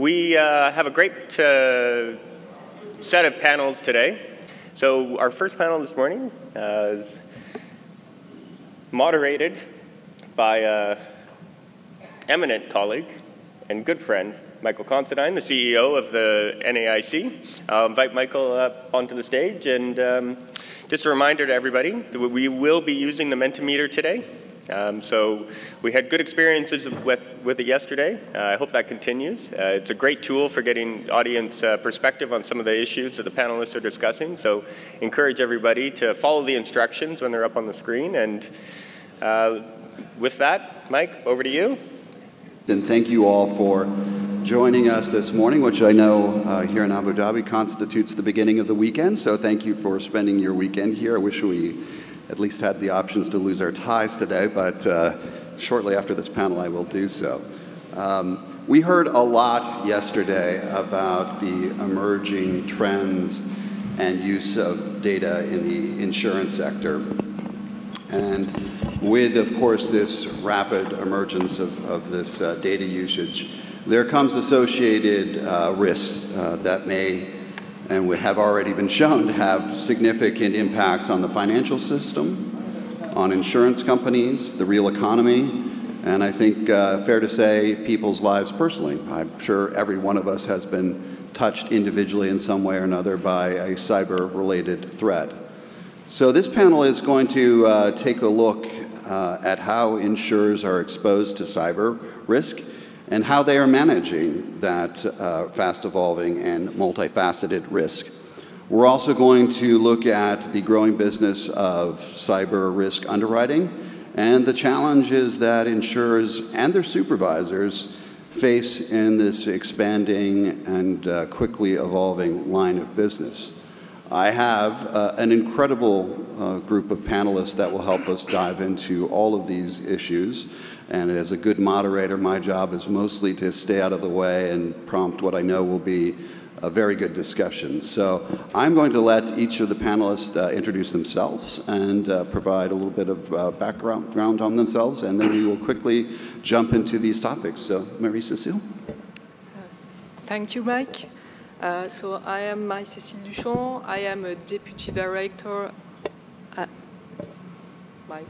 We have a great set of panels today. So our first panel this morning is moderated by an eminent colleague and good friend, Michael Consedine, the CEO of the NAIC. I'll invite Michael up onto the stage, and just a reminder to everybody that we will be using the Mentimeter today. So we had good experiences with it yesterday. I hope that continues. It's a great tool for getting audience perspective on some of the issues that the panelists are discussing. So encourage everybody to follow the instructions when they're up on the screen. And with that, Mike, over to you. And thank you all for joining us this morning, which I know here in Abu Dhabi constitutes the beginning of the weekend. So thank you for spending your weekend here. I wish we at least had the options to lose our ties today, but shortly after this panel I will do so. We heard a lot yesterday about the emerging trends and use of data in the insurance sector. And with, of course, this rapid emergence of this data usage, there comes associated risks that may and we have already been shown to have significant impacts on the financial system, on insurance companies, the real economy, and I think fair to say people's lives personally. I'm sure every one of us has been touched individually in some way or another by a cyber-related threat. So this panel is going to take a look at how insurers are exposed to cyber risk and how they are managing that fast-evolving and multifaceted risk. We're also going to look at the growing business of cyber risk underwriting and the challenges that insurers and their supervisors face in this expanding and quickly evolving line of business. I have an incredible group of panelists that will help us dive into all of these issues. And as a good moderator, my job is mostly to stay out of the way and prompt what I know will be a very good discussion. So I'm going to let each of the panelists introduce themselves and provide a little bit of background on themselves, and then we will quickly jump into these topics. So Mary-Cécile. Thank you, Mike. So I am Mary-Cécile Duchon. I am a deputy director at Mike.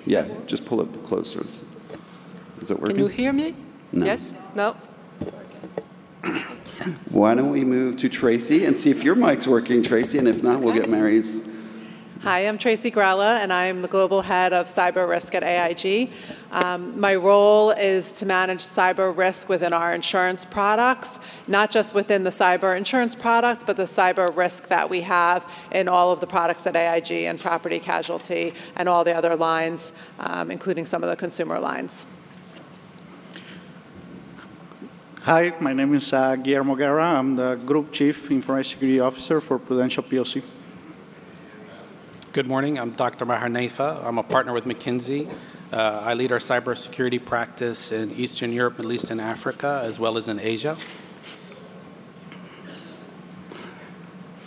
Yeah, just pull it closer. Is it working? Can you hear me? No. Yes? No? Why don't we move to Tracie and see if your mic's working, Tracie, and if not, we'll get Mary's. Hi, I'm Tracie Grella, and I'm the Global Head of Cyber Risk at AIG. My role is to manage cyber risk within our insurance products, not just within the cyber insurance products, but the cyber risk that we have in all of the products at AIG and property casualty and all the other lines, including some of the consumer lines. Hi, my name is Guillermo Guerra. I'm the Group Chief Information Security Officer for Prudential PLC. Good morning. I'm Dr. Maher Naifa. I'm a partner with McKinsey. I lead our cybersecurity practice in Eastern Europe, Middle East, and Africa, as well as in Asia.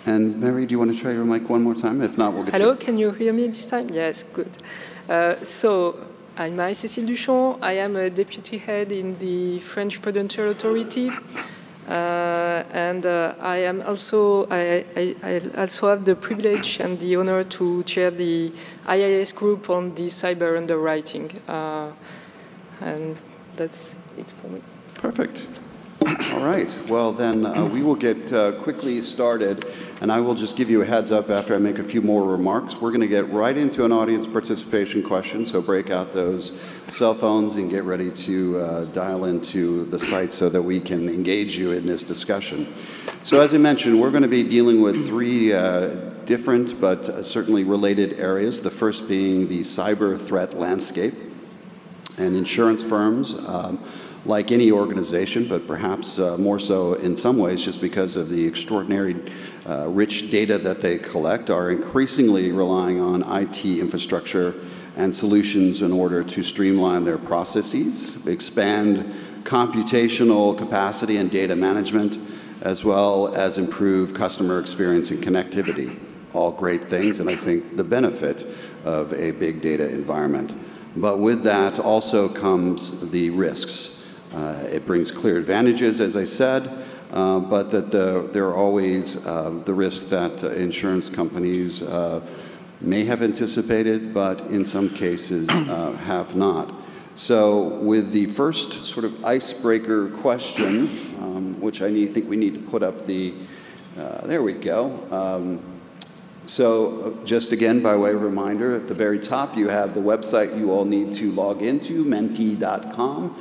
And Mary, do you want to try your mic one more time? If not, we'll get Hello, can you hear me this time? Yes, good. So I'm Mary-Cécile Duchon. I am a deputy head in the French Prudential Authority. And I also have the privilege and the honor to chair the IAIS group on the cyber underwriting. And that's it for me. Perfect. All right. Well, then we will get quickly started, and I will just give you a heads up after I make a few more remarks. We're going to get right into an audience participation question, so break out those cell phones and get ready to dial into the site so that we can engage you in this discussion. So as I mentioned, we're going to be dealing with three different but certainly related areas, the first being the cyber threat landscape. And insurance firms, like any organization, but perhaps more so in some ways just because of the extraordinary rich data that they collect, are increasingly relying on IT infrastructure and solutions in order to streamline their processes, expand computational capacity and data management, as well as improve customer experience and connectivity. All great things, and I think the benefit of a big data environment. But with that also comes the risks. It brings clear advantages, as I said, but that there are always the risk that insurance companies may have anticipated, but in some cases have not. So with the first sort of icebreaker question, which I think we need to put up the, there we go. So just again, by way of reminder, at the very top you have the website you all need to log into, menti.com.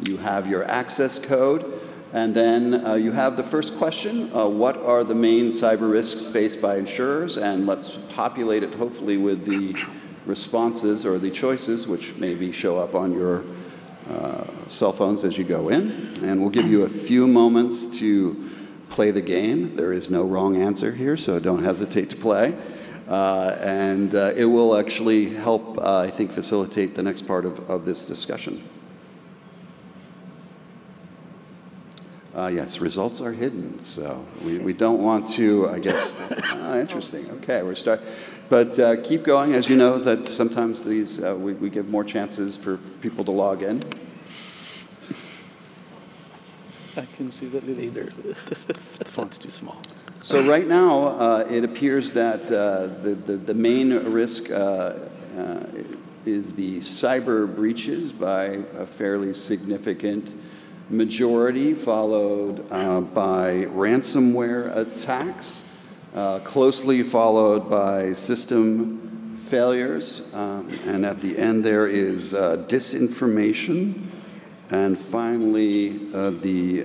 You have your access code, and then you have the first question, what are the main cyber risks faced by insurers? And let's populate it hopefully with the responses or the choices, which maybe show up on your cell phones as you go in. And we'll give you a few moments to play the game. There is no wrong answer here, so don't hesitate to play. And it will actually help, I think, facilitate the next part of this discussion. Yes, results are hidden, so we don't want to, I guess, interesting. Okay, we're starting. But keep going. As you know, that sometimes these, we give more chances for people to log in. I can see that either. The font's too small. So right now, it appears that the main risk is the cyber breaches by a fairly significant majority, followed by ransomware attacks, closely followed by system failures, and at the end there is disinformation, and finally the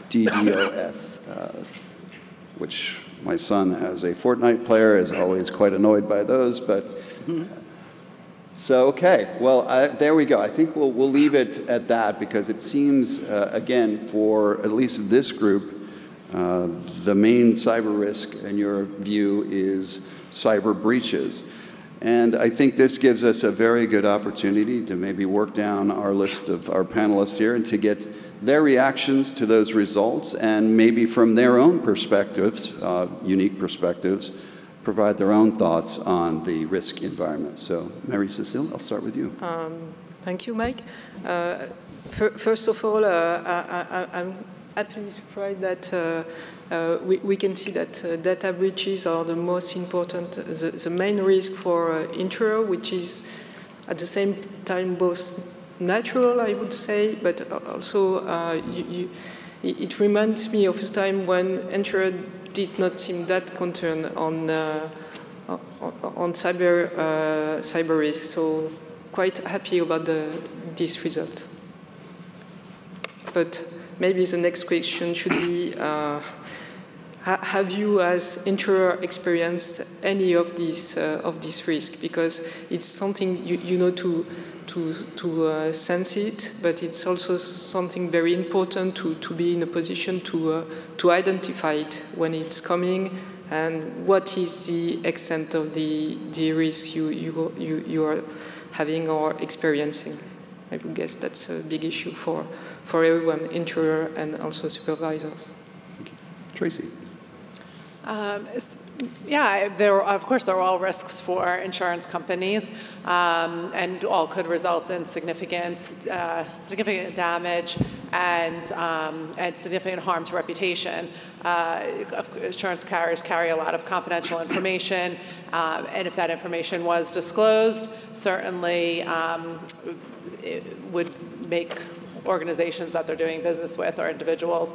DDoS, which my son, as a Fortnite player, is always quite annoyed by those, but so, okay, well, there we go. I think we'll leave it at that because it seems, again, for at least this group, the main cyber risk, in your view, is cyber breaches. And I think this gives us a very good opportunity to maybe work down our list of our panelists here and to get their reactions to those results and maybe from their own perspectives, unique perspectives, provide their own thoughts on the risk environment. So, Mary-Cécile, I'll start with you. Thank you, Mike. First of all, I'm happily surprised that we can see that data breaches are the most important, the main risk for insurer, which is at the same time both natural, I would say, but also it reminds me of a time when insurer did not seem that concerned on cyber risk. So quite happy about this result. But maybe the next question should be, have you as insurer experienced any of this risk? Because it's something you know to sense it, but it's also something very important to be in a position to identify it when it's coming, and what is the extent of the risk you are having or experiencing. I would guess that's a big issue for everyone, insurer and also supervisors. Tracie. Yeah, of course, there are all risks for insurance companies, and all could result in significant damage and significant harm to reputation. Insurance carriers carry a lot of confidential information, and if that information was disclosed, certainly it would make organizations that they're doing business with or individuals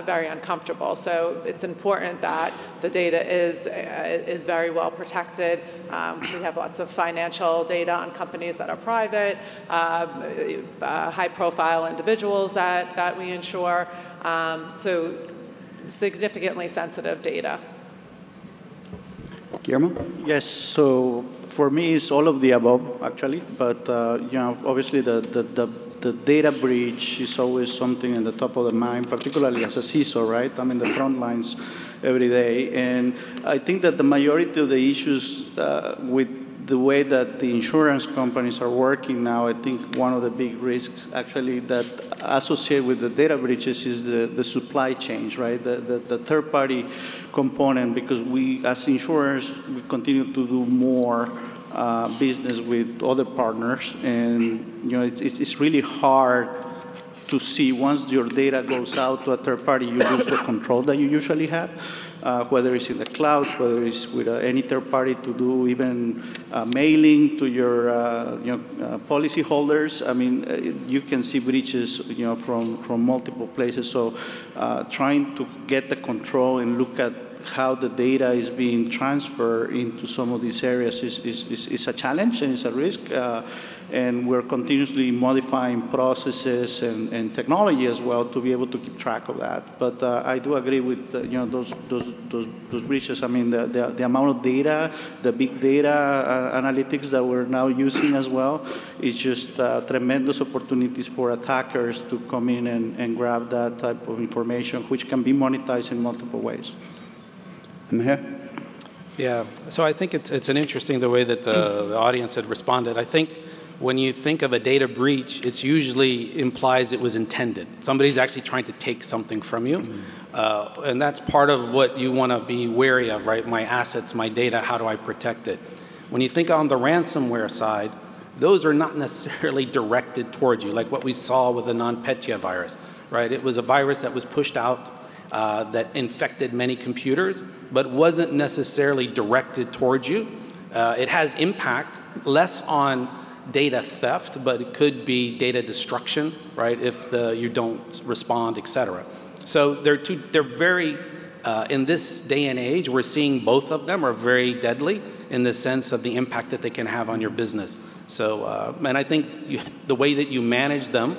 very uncomfortable. So it's important that the data is very well protected. We have lots of financial data on companies that are private, high-profile individuals that we insure. So significantly sensitive data. Guillermo? Yes, so for me it's all of the above, actually, but you know, obviously the data breach is always something in the top of the mind, particularly as a CISO, right? I'm in the front lines every day, and I think that the majority of the issues with the way that the insurance companies are working now, I think one of the big risks actually that associate with the data breaches is the supply chains, right? The third-party component, because we, as insurers, we continue to do more business with other partners, and you know it's really hard to see once your data goes out to a third party, you lose the control that you usually have, whether it's in the cloud, whether it's with any third party to do even mailing to your policy holders. I mean, you can see breaches from multiple places. So trying to get the control and look at how the data is being transferred into some of these areas is a challenge and it's a risk. And we're continuously modifying processes and technology as well to be able to keep track of that. But I do agree with those breaches. I mean, the amount of data, the big data analytics that we're now using as well is just tremendous opportunities for attackers to come in and grab that type of information, which can be monetized in multiple ways. Yeah, so I think it's an interesting the way that the audience had responded. I think when you think of a data breach, it usually implies it was intended. Somebody's actually trying to take something from you. And that's part of what you want to be wary of, right? My assets, my data, how do I protect it? When you think on the ransomware side, those are not necessarily directed towards you, like what we saw with the NotPetya virus, right? It was a virus that was pushed out that infected many computers, but wasn't necessarily directed towards you. It has impact, less on data theft, but it could be data destruction, right, if you don't respond, et cetera. So they're very, in this day and age, we're seeing both of them are very deadly in the sense of the impact that they can have on your business. So, and I think the way that you manage them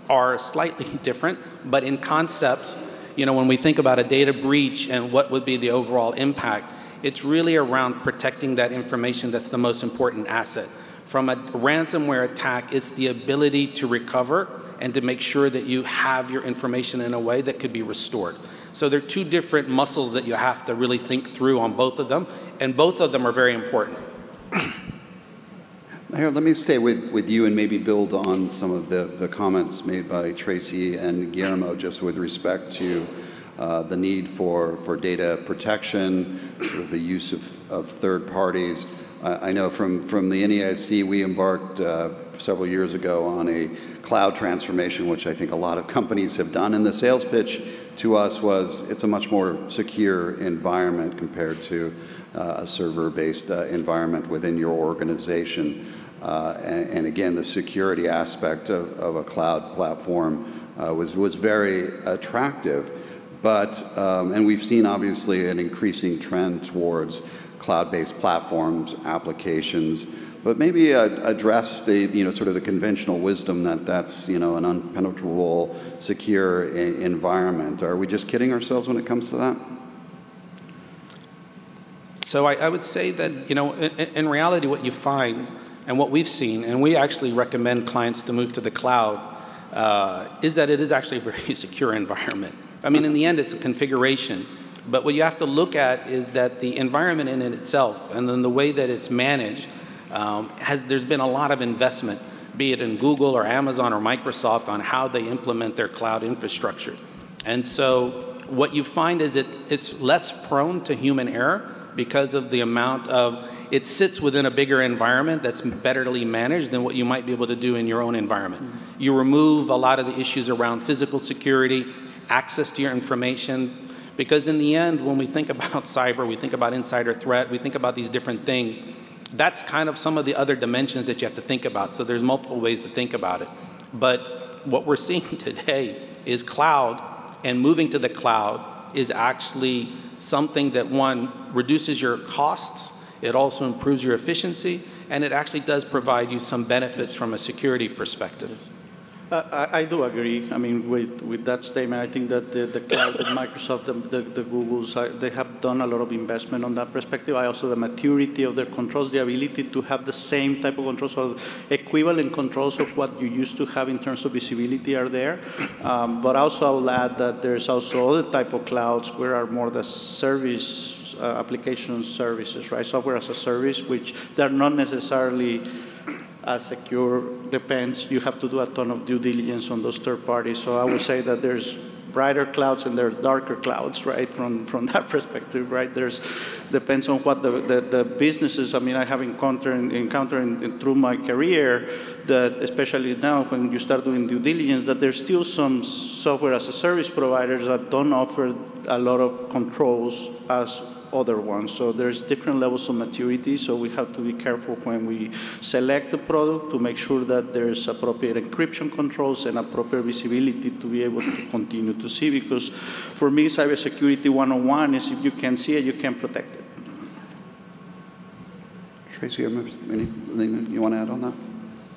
are slightly different, but in concept, when we think about a data breach and what would be the overall impact, it's really around protecting that information that's the most important asset. From a ransomware attack, it's the ability to recover and to make sure that you have your information in a way that could be restored. So there are two different muscles that you have to really think through on both of them, and both of them are very important. Here, let me stay with you and maybe build on some of the comments made by Tracie and Guillermo just with respect to the need for data protection, sort of the use of third parties. I know from the NAIC, we embarked several years ago on a cloud transformation, which I think a lot of companies have done. And the sales pitch to us was it's a much more secure environment compared to a server-based environment within your organization. And again, the security aspect of a cloud platform was very attractive. But, and we've seen obviously an increasing trend towards cloud-based platforms, applications, but maybe address the, sort of the conventional wisdom that that's, an unpenetrable, secure environment. Are we just kidding ourselves when it comes to that? So I would say that, in reality, what you find and what we've seen, and we actually recommend clients to move to the cloud, is that it is actually a very secure environment. I mean, in the end, it's a configuration. But what you have to look at is that the environment in it itself, and then the way that it's managed, there's been a lot of investment, be it in Google or Amazon or Microsoft, on how they implement their cloud infrastructure. And so what you find is it's less prone to human error because of the amount of, it sits within a bigger environment that's betterly managed than what you might be able to do in your own environment. You remove a lot of the issues around physical security, access to your information, because in the end, when we think about cyber, we think about insider threat, we think about these different things, that's kind of some of the other dimensions that you have to think about. So there's multiple ways to think about it. But what we're seeing today is cloud, and moving to the cloud is actually something that, one, reduces your costs, it also improves your efficiency, and it actually does provide you some benefits from a security perspective. I do agree. I mean, with that statement, I think that the cloud, the Microsoft, the Googles, they have done a lot of investment on that perspective. Also, the maturity of their controls, the ability to have the same type of controls, or equivalent controls of what you used to have in terms of visibility are there. But also, I will add that there's also other type of clouds where are more the service, application services, right? Software as a service, which they're not necessarily as secure, depends. You have to do a ton of due diligence on those third parties. So I would say that there's brighter clouds and there's darker clouds, right? From that perspective, right? Depends on what the businesses. I mean, I have encountered through my career that, especially now when you start doing due diligence, that there's still some software as a service providers that don't offer a lot of controls as other ones. So there's different levels of maturity, so we have to be careful when we select the product to make sure that there's appropriate encryption controls and appropriate visibility to be able to continue to see, because for me, cybersecurity 101 is if you can see it, you can protect it. Tracie, anything you want to add on that?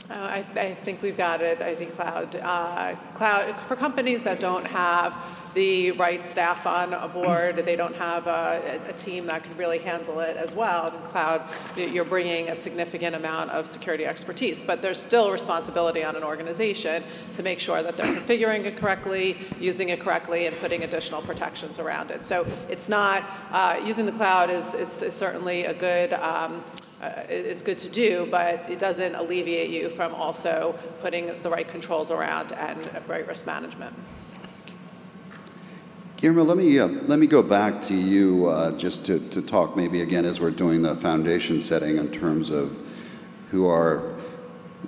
I think we've got it. I think cloud for companies that don't have the right staff on board, they don't have a team that can really handle it as well. In cloud, you're bringing a significant amount of security expertise, but there's still responsibility on an organization to make sure that they're configuring it correctly, using it correctly, and putting additional protections around it. So it's not, using the cloud is certainly a good, is good to do, but it doesn't alleviate you from also putting the right controls around and right risk management. Guillermo, let me go back to you just to talk maybe again as we're doing the foundation setting in terms of who are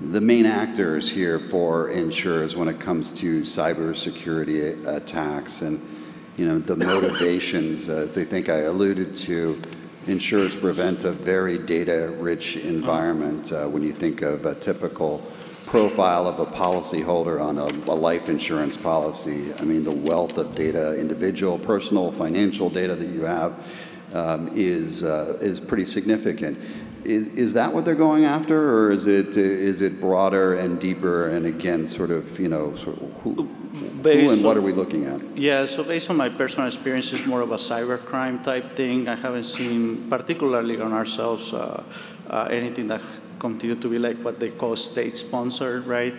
the main actors here for insurers when it comes to cybersecurity attacks and, you know, the motivations, as I think I alluded to. Insurers prevent a very data-rich environment when you think of a typical profile of a policyholder on a life insurance policy. I mean, the wealth of data, individual, personal, financial data that you have is pretty significant. Is that what they're going after, or is it broader and deeper? And again, sort of, you know, sort of who and what are we looking at? Yeah, so based on my personal experience, it's more of a cybercrime type thing. I haven't seen, particularly on ourselves, anything that continue to be like what they call state-sponsored, right?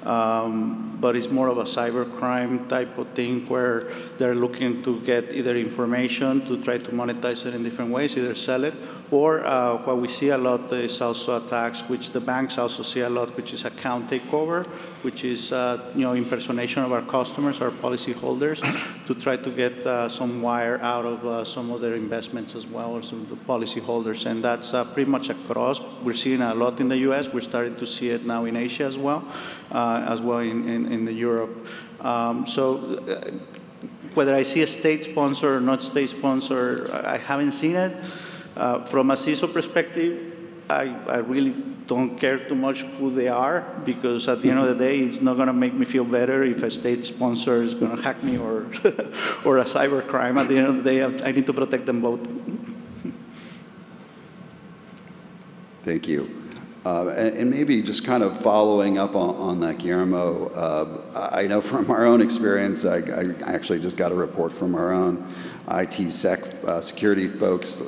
But it's more of a cybercrime type of thing where they're looking to get either information to try to monetize it in different ways, either sell it, or what we see a lot is also attacks, which the banks also see a lot, which is account takeover, which is you know, impersonation of our customers, our policyholders, to try to get some wire out of some of their investments as well, or some of the policyholders, and that's pretty much across. We're seeing a lot in the U.S. We're starting to see it now in Asia as well in the Europe. So whether I see a state sponsor or not state sponsor, I haven't seen it. From a CISO perspective, I really don't care too much who they are, because at the end of the day, it's not going to make me feel better if a state sponsor is going to hack me or or a cybercrime. At the end of the day, I need to protect them both. Thank you. And maybe just kind of following up on that, Guillermo, I know from our own experience, I actually just got a report from our own IT security folks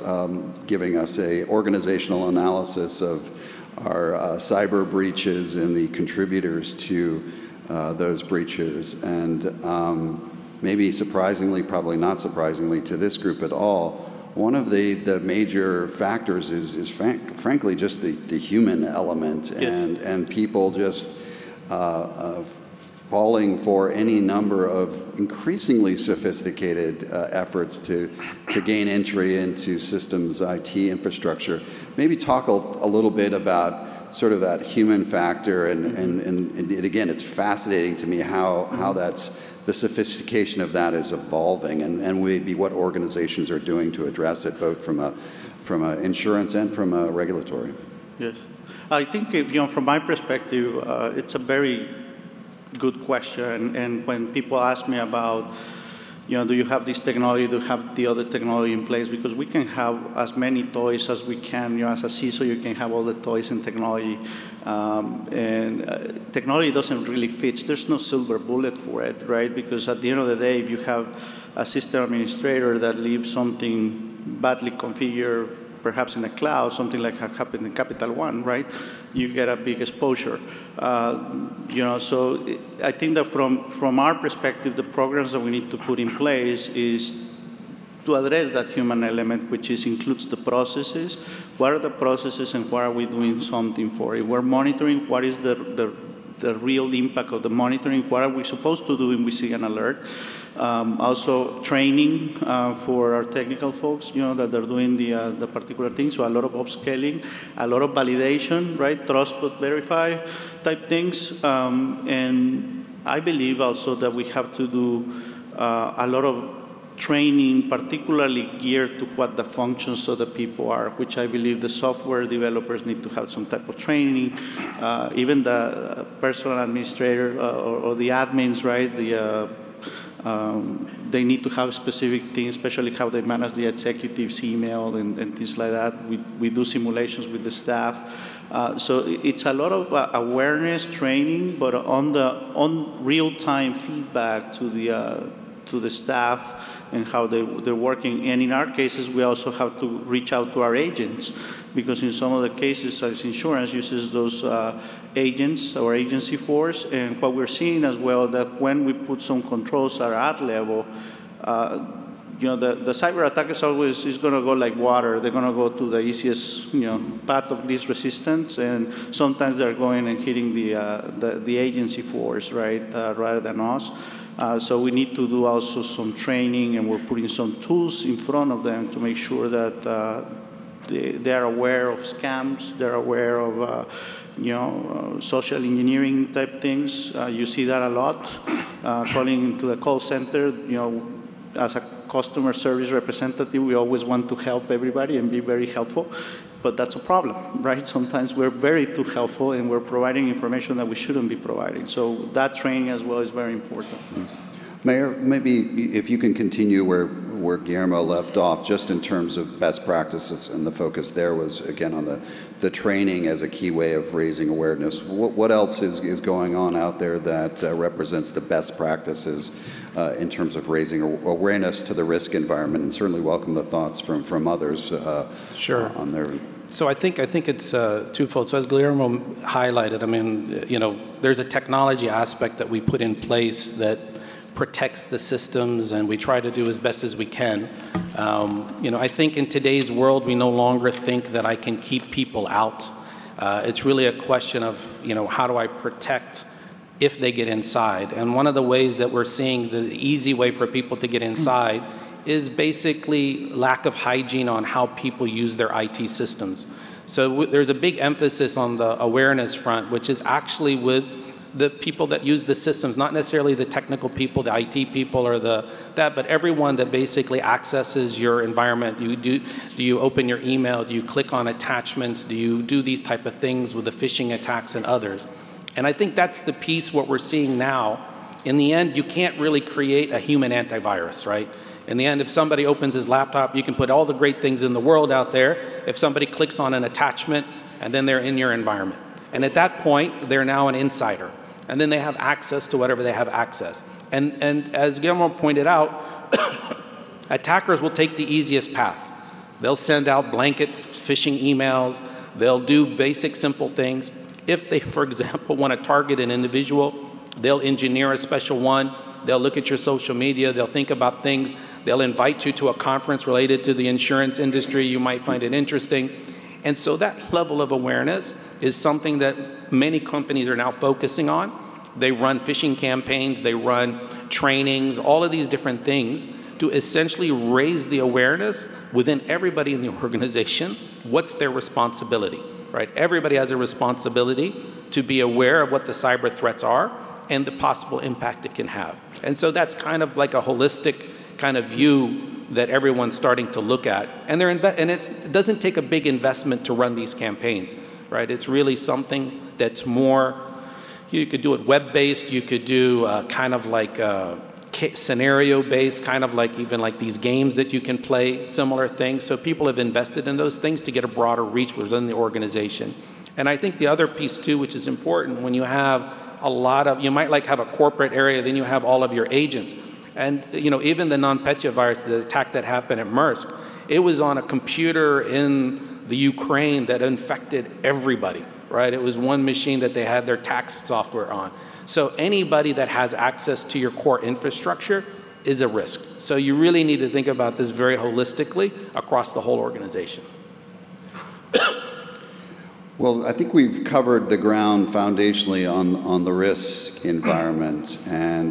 giving us a organizational analysis of our cyber breaches and the contributors to those breaches. And maybe surprisingly, probably not surprisingly to this group at all, one of the major factors is frankly just the human element, and people just falling for any number of increasingly sophisticated efforts to gain entry into systems IT infrastructure. Maybe talk a little bit about sort of that human factor, and again, it's fascinating to me how that's the sophistication of that is evolving, and maybe what organizations are doing to address it, both from a insurance and from a regulatory. Yes, I think, you know, from my perspective, it's a very good question. And when people ask me about, you know, do you have this technology, do you have the other technology in place? Because we can have as many toys as we can. You know, as a CISO, you can have all the toys and technology. Technology doesn't really fit. There's no silver bullet for it, right? Because at the end of the day, if you have a system administrator that leaves something badly configured, perhaps in the cloud, something like happened in Capital One, right? You get a big exposure. You know, so I think that from our perspective, the programs that we need to put in place is to address that human element, which includes the processes. What are the processes and what are we doing something for? If we're monitoring, what is the the real impact of the monitoring. What are we supposed to do when we see an alert? Also training for our technical folks, that they're doing the particular thing. So a lot of upscaling, a lot of validation, right? Trust but verify type things. And I believe also that we have to do a lot of training, particularly geared to what the functions of the people are, which I believe the software developers need to have some type of training. Even the personal administrator or the admins, right? They need to have specific things, especially how they manage the executive's email and things like that. We do simulations with the staff. So it's a lot of awareness training, but on real-time feedback to the staff and how they're working. And in our cases, we also have to reach out to our agents, because in some of the cases, as insurance uses those agents or agency force. And what we're seeing as well, that when we put some controls at our level, the cyber attack is always going to go like water. They're going to go to the easiest, path of least resistance, and sometimes they're going and hitting the agency force, right, rather than us. So we need to do also some training, and we're putting some tools in front of them to make sure that they're aware of scams, they're aware of social engineering type things. You see that a lot. Calling into the call center, as a customer service representative, we always want to help everybody and be very helpful. But that's a problem, right? Sometimes we're very too helpful and we're providing information that we shouldn't be providing. So that training as well is very important. Mayor, maybe if you can continue where Guillermo left off, just in terms of best practices, and the focus there was, again, on the training as a key way of raising awareness. What else is going on out there that represents the best practices in terms of raising awareness to the risk environment? And certainly welcome the thoughts from others sure. On their... So I think it's twofold. So as Guillermo highlighted, I mean, there's a technology aspect that we put in place that protects the systems, and we try to do as best as we can. I think in today's world, we no longer think that I can keep people out. It's really a question of, how do I protect if they get inside? And one of the ways that we're seeing the easy way for people to get inside is basically lack of hygiene on how people use their IT systems. So there's a big emphasis on the awareness front, which is actually with the people that use the systems, not necessarily the technical people, the IT people, or but everyone that basically accesses your environment. Do you open your email? Do you click on attachments? Do you do these type of things with the phishing attacks and others? And I think that's the piece what we're seeing now. In the end, you can't really create a human antivirus, right? In the end, if somebody opens his laptop, you can put all the great things in the world out there. If somebody clicks on an attachment, and then they're in your environment. And at that point, they're now an insider. And then they have access to whatever they have access. And as Guillermo pointed out, attackers will take the easiest path. They'll send out blanket phishing emails. They'll do basic, simple things. If they, for example, want to target an individual, they'll engineer a special one. They'll look at your social media. They'll think about things. They'll invite you to a conference related to the insurance industry. You might find it interesting. And so that level of awareness is something that many companies are now focusing on. They run phishing campaigns, they run trainings, all of these different things to essentially raise the awareness within everybody in the organization. What's their responsibility, right? Everybody has a responsibility to be aware of what the cyber threats are and the possible impact it can have. And so that's kind of like a holistic kind of view that everyone's starting to look at. And it doesn't take a big investment to run these campaigns, right? It's really something that's more, you could do it web-based, you could do kind of like scenario-based, kind of like even like these games that you can play, similar things. So people have invested in those things to get a broader reach within the organization. And I think the other piece too, which is important, when you have a lot of, you might like have a corporate area, then you have all of your agents. And even the non-Petya virus, the attack that happened at Maersk, it was on a computer in the Ukraine that infected everybody, right? It was one machine that they had their tax software on. So anybody that has access to your core infrastructure is a risk. So you really need to think about this very holistically across the whole organization. Well, I think we've covered the ground foundationally on the risk environment and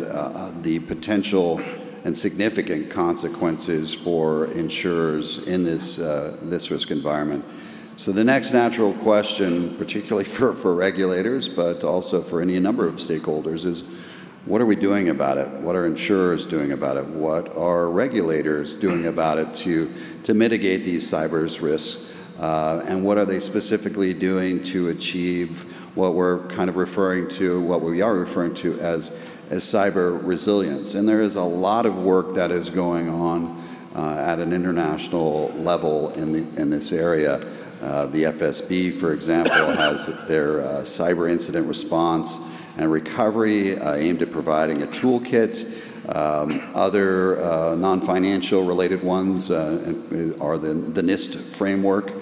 the potential and significant consequences for insurers in this risk environment. So the next natural question, particularly for regulators, but also for any number of stakeholders, is what are we doing about it? What are insurers doing about it? What are regulators doing about it to mitigate these cyber risks? And what are they specifically doing to achieve what we're kind of referring to, what we are referring to as cyber resilience? And there is a lot of work that is going on at an international level in this area. The FSB, for example, has their cyber incident response and recovery aimed at providing a toolkit. Other non-financial related ones are the NIST framework.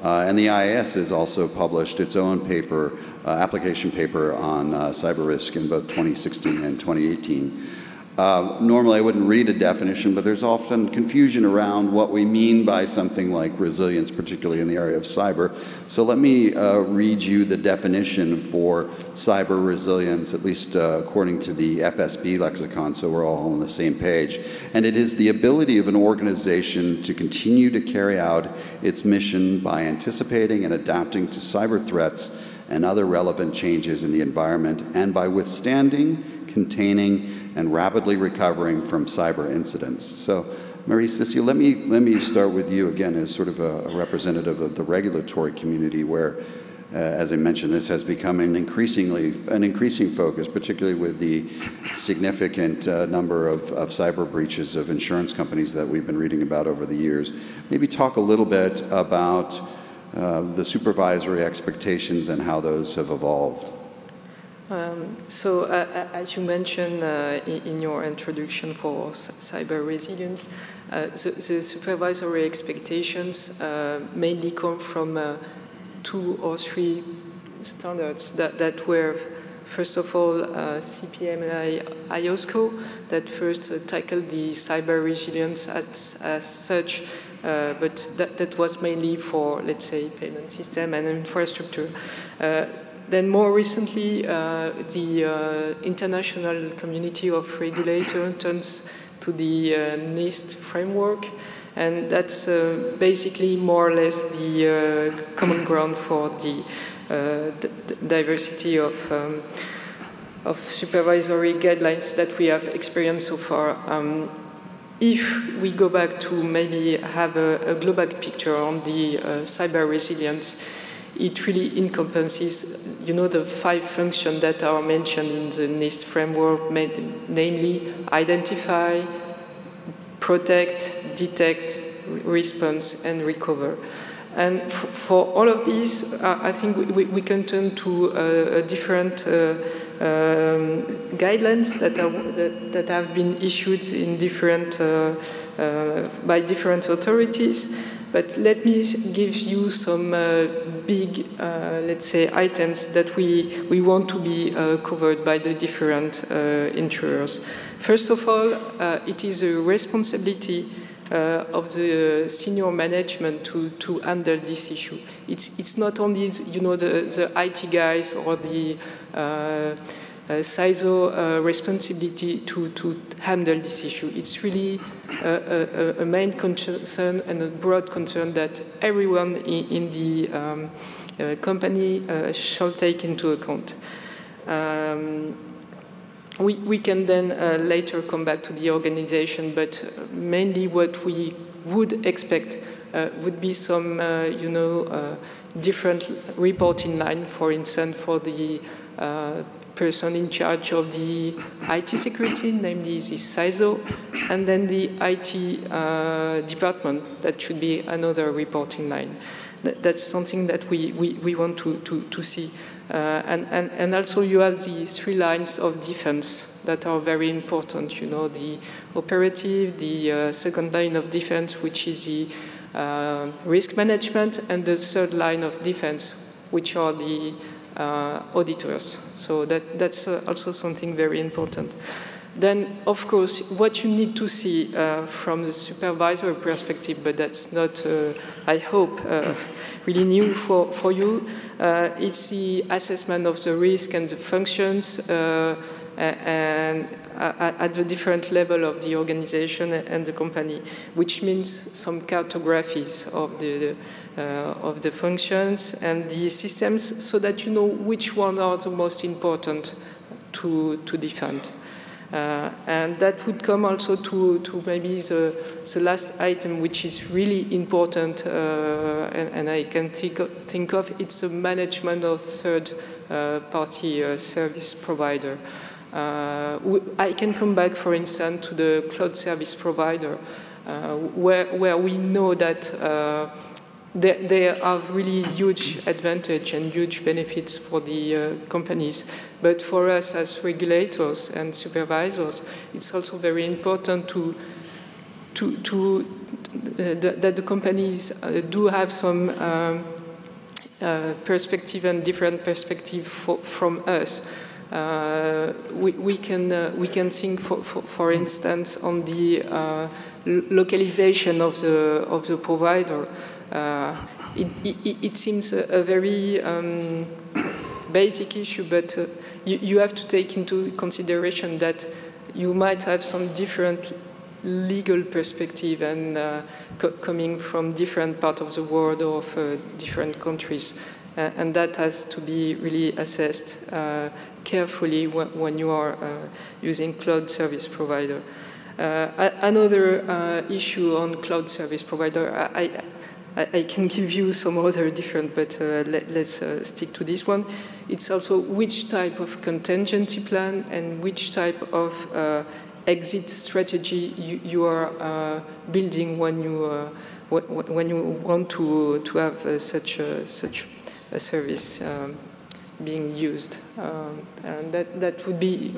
And the IAIS has also published its own paper, application paper on cyber risk in both 2016 and 2018. Normally I wouldn't read a definition, but there's often confusion around what we mean by something like resilience, particularly in the area of cyber. So let me read you the definition for cyber resilience, at least according to the FSB lexicon, so we're all on the same page. And it is the ability of an organization to continue to carry out its mission by anticipating and adapting to cyber threats and other relevant changes in the environment, and by withstanding, containing, and rapidly recovering from cyber incidents. So, Mary-Cécile, let me start with you again as sort of a representative of the regulatory community, where, as I mentioned, this has become an increasing focus, particularly with the significant number of cyber breaches of insurance companies that we've been reading about over the years. Maybe talk a little bit about the supervisory expectations and how those have evolved. As you mentioned in your introduction for cyber resilience, the supervisory expectations mainly come from 2 or 3 standards that were, first of all, CPM and IOSCO, that first tackled the cyber resilience as such, but that was mainly for, let's say, payment system and infrastructure. Then more recently, the international community of regulators turns to the NIST framework, and that's basically more or less the common ground for the diversity of supervisory guidelines that we have experienced so far. If we go back to maybe have a global picture on the cyber resilience, it really encompasses, the 5 functions that are mentioned in the NIST framework, namely identify, protect, detect, response, and recover. And for all of these, I think we can turn to different guidelines that have been issued in by different authorities. But let me give you some big, let's say, items that we want to be covered by the different insurers. First of all, it is a responsibility of the senior management to handle this issue. It's not only, the IT guys or the CISO responsibility to handle this issue. It's really a main concern and a broad concern that everyone in the company shall take into account. We can then later come back to the organization, but mainly what we would expect would be some, different reporting line, for instance, for the person in charge of the IT security, namely the CISO, and then the IT department. That should be another reporting line. That's something that we want to see. And also you have the 3 lines of defense that are very important, the operative, the second line of defense, which is the risk management, and the 3rd line of defense, which are the auditors. So that's also something very important. Then, of course, what you need to see from the supervisor perspective, but that's not, I hope, really new for you, it's the assessment of the risk and the functions and at the different level of the organization and the company, which means some cartographies of the functions and the systems so that you know which one are the most important to defend. And that would come also to maybe the last item, which is really important, and I can think of, it's the management of third-party service provider. I can come back, for instance, to the cloud service provider, where we know that they have really huge advantage and huge benefits for the companies. But for us as regulators and supervisors, it's also very important that the companies do have some perspective and different perspective from us. We can think, for instance, on the localization of the provider. It seems a very basic issue, but you have to take into consideration that you might have some different legal perspective and coming from different parts of the world or of different countries. And that has to be really assessed carefully when you are using cloud service provider. Another issue on cloud service provider, I can give you some other different, but let's stick to this one. It's also which type of contingency plan and which type of exit strategy you are building when you want to have such a service being used, and that would be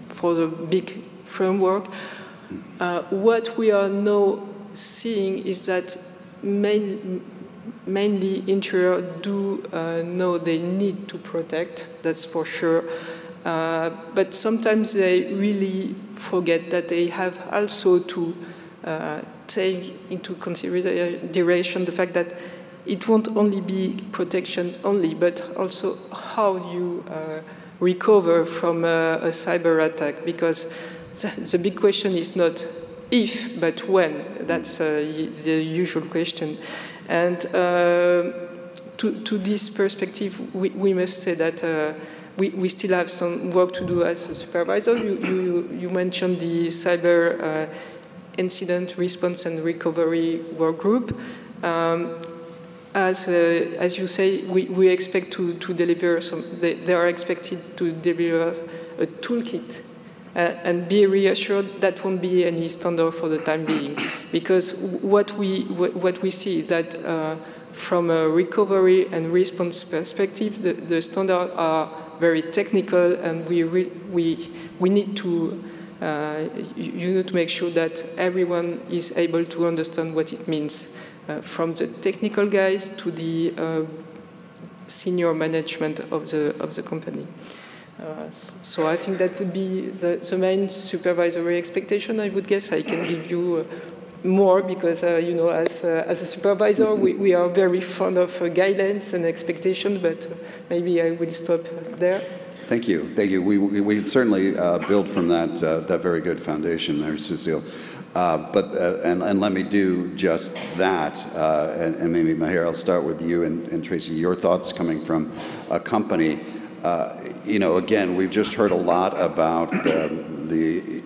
for the big framework. What we are now seeing is that mainly insurers do know they need to protect, that's for sure. But sometimes they really forget that they have also to take into consideration the fact that it won't only be protection only, but also how you recover from a cyber attack, because the big question is not if, but when. That's the usual question. And to this perspective, we must say that we still have some work to do as a supervisor. You mentioned the cyber incident response and recovery work group. As you say, we expect to deliver some. They are expected to deliver a toolkit, and be reassured that won't be any standard for the time being, because what we see that from a recovery and response perspective, the standards are very technical, and we need to you need to make sure that everyone is able to understand what it means. From the technical guys to the senior management of the company. So I think that would be the main supervisory expectation. I would guess I can give you more because you know, as a supervisor, we are very fond of guidelines and expectations. But maybe I will stop there. Thank you. Thank you. We certainly build from that very good foundation, Mary-Cécile. And let me do just that, and maybe Maher, I'll start with you and Tracie, your thoughts coming from a company. You know, again, we've just heard a lot about the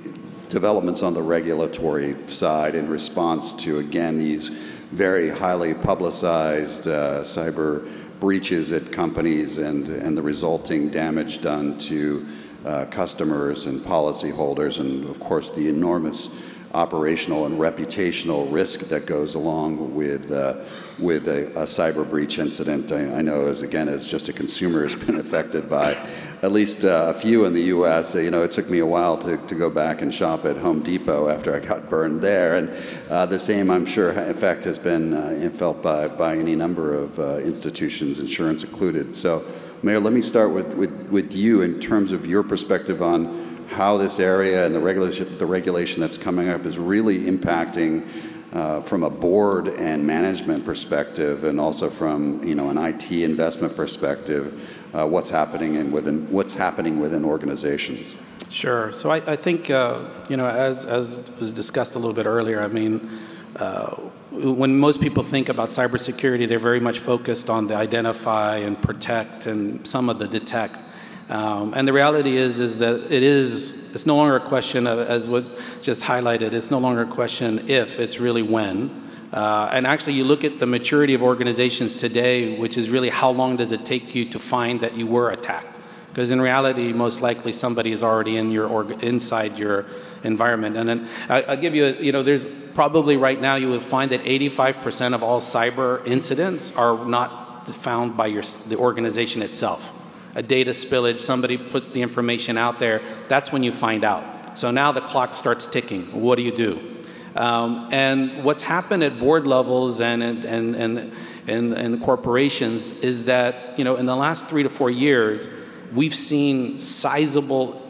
developments on the regulatory side in response to, again, these very highly publicized cyber breaches at companies and the resulting damage done to customers and policyholders, and of course the enormous operational and reputational risk that goes along with a cyber breach incident. I know, as just a consumer, has been affected by at least a few in the U.S. You know, it took me a while to go back and shop at Home Depot after I got burned there, and the same, I'm sure, effect has been felt by any number of institutions, insurance included. So, Mayor, let me start with you in terms of your perspective on how this area and the regulation that's coming up is really impacting from a board and management perspective, and also from an IT investment perspective, what's happening within organizations. Sure. So I think as was discussed a little bit earlier, I mean, when most people think about cybersecurity, they're very much focused on the identify and protect and some of the detect. And the reality is that it's no longer a question of, as what just highlighted, it's no longer a question if, it's really when. And actually, you look at the maturity of organizations today, which is really how long does it take you to find that you were attacked? Because in reality, most likely somebody is already in inside your environment. And then I'll give you, there's probably right now you will find that 85% of all cyber incidents are not found by the organization itself. A data spillage, somebody puts the information out there, that's when you find out. So now the clock starts ticking. What do you do? And what's happened at board levels and corporations is that, in the last 3 to 4 years, we've seen sizable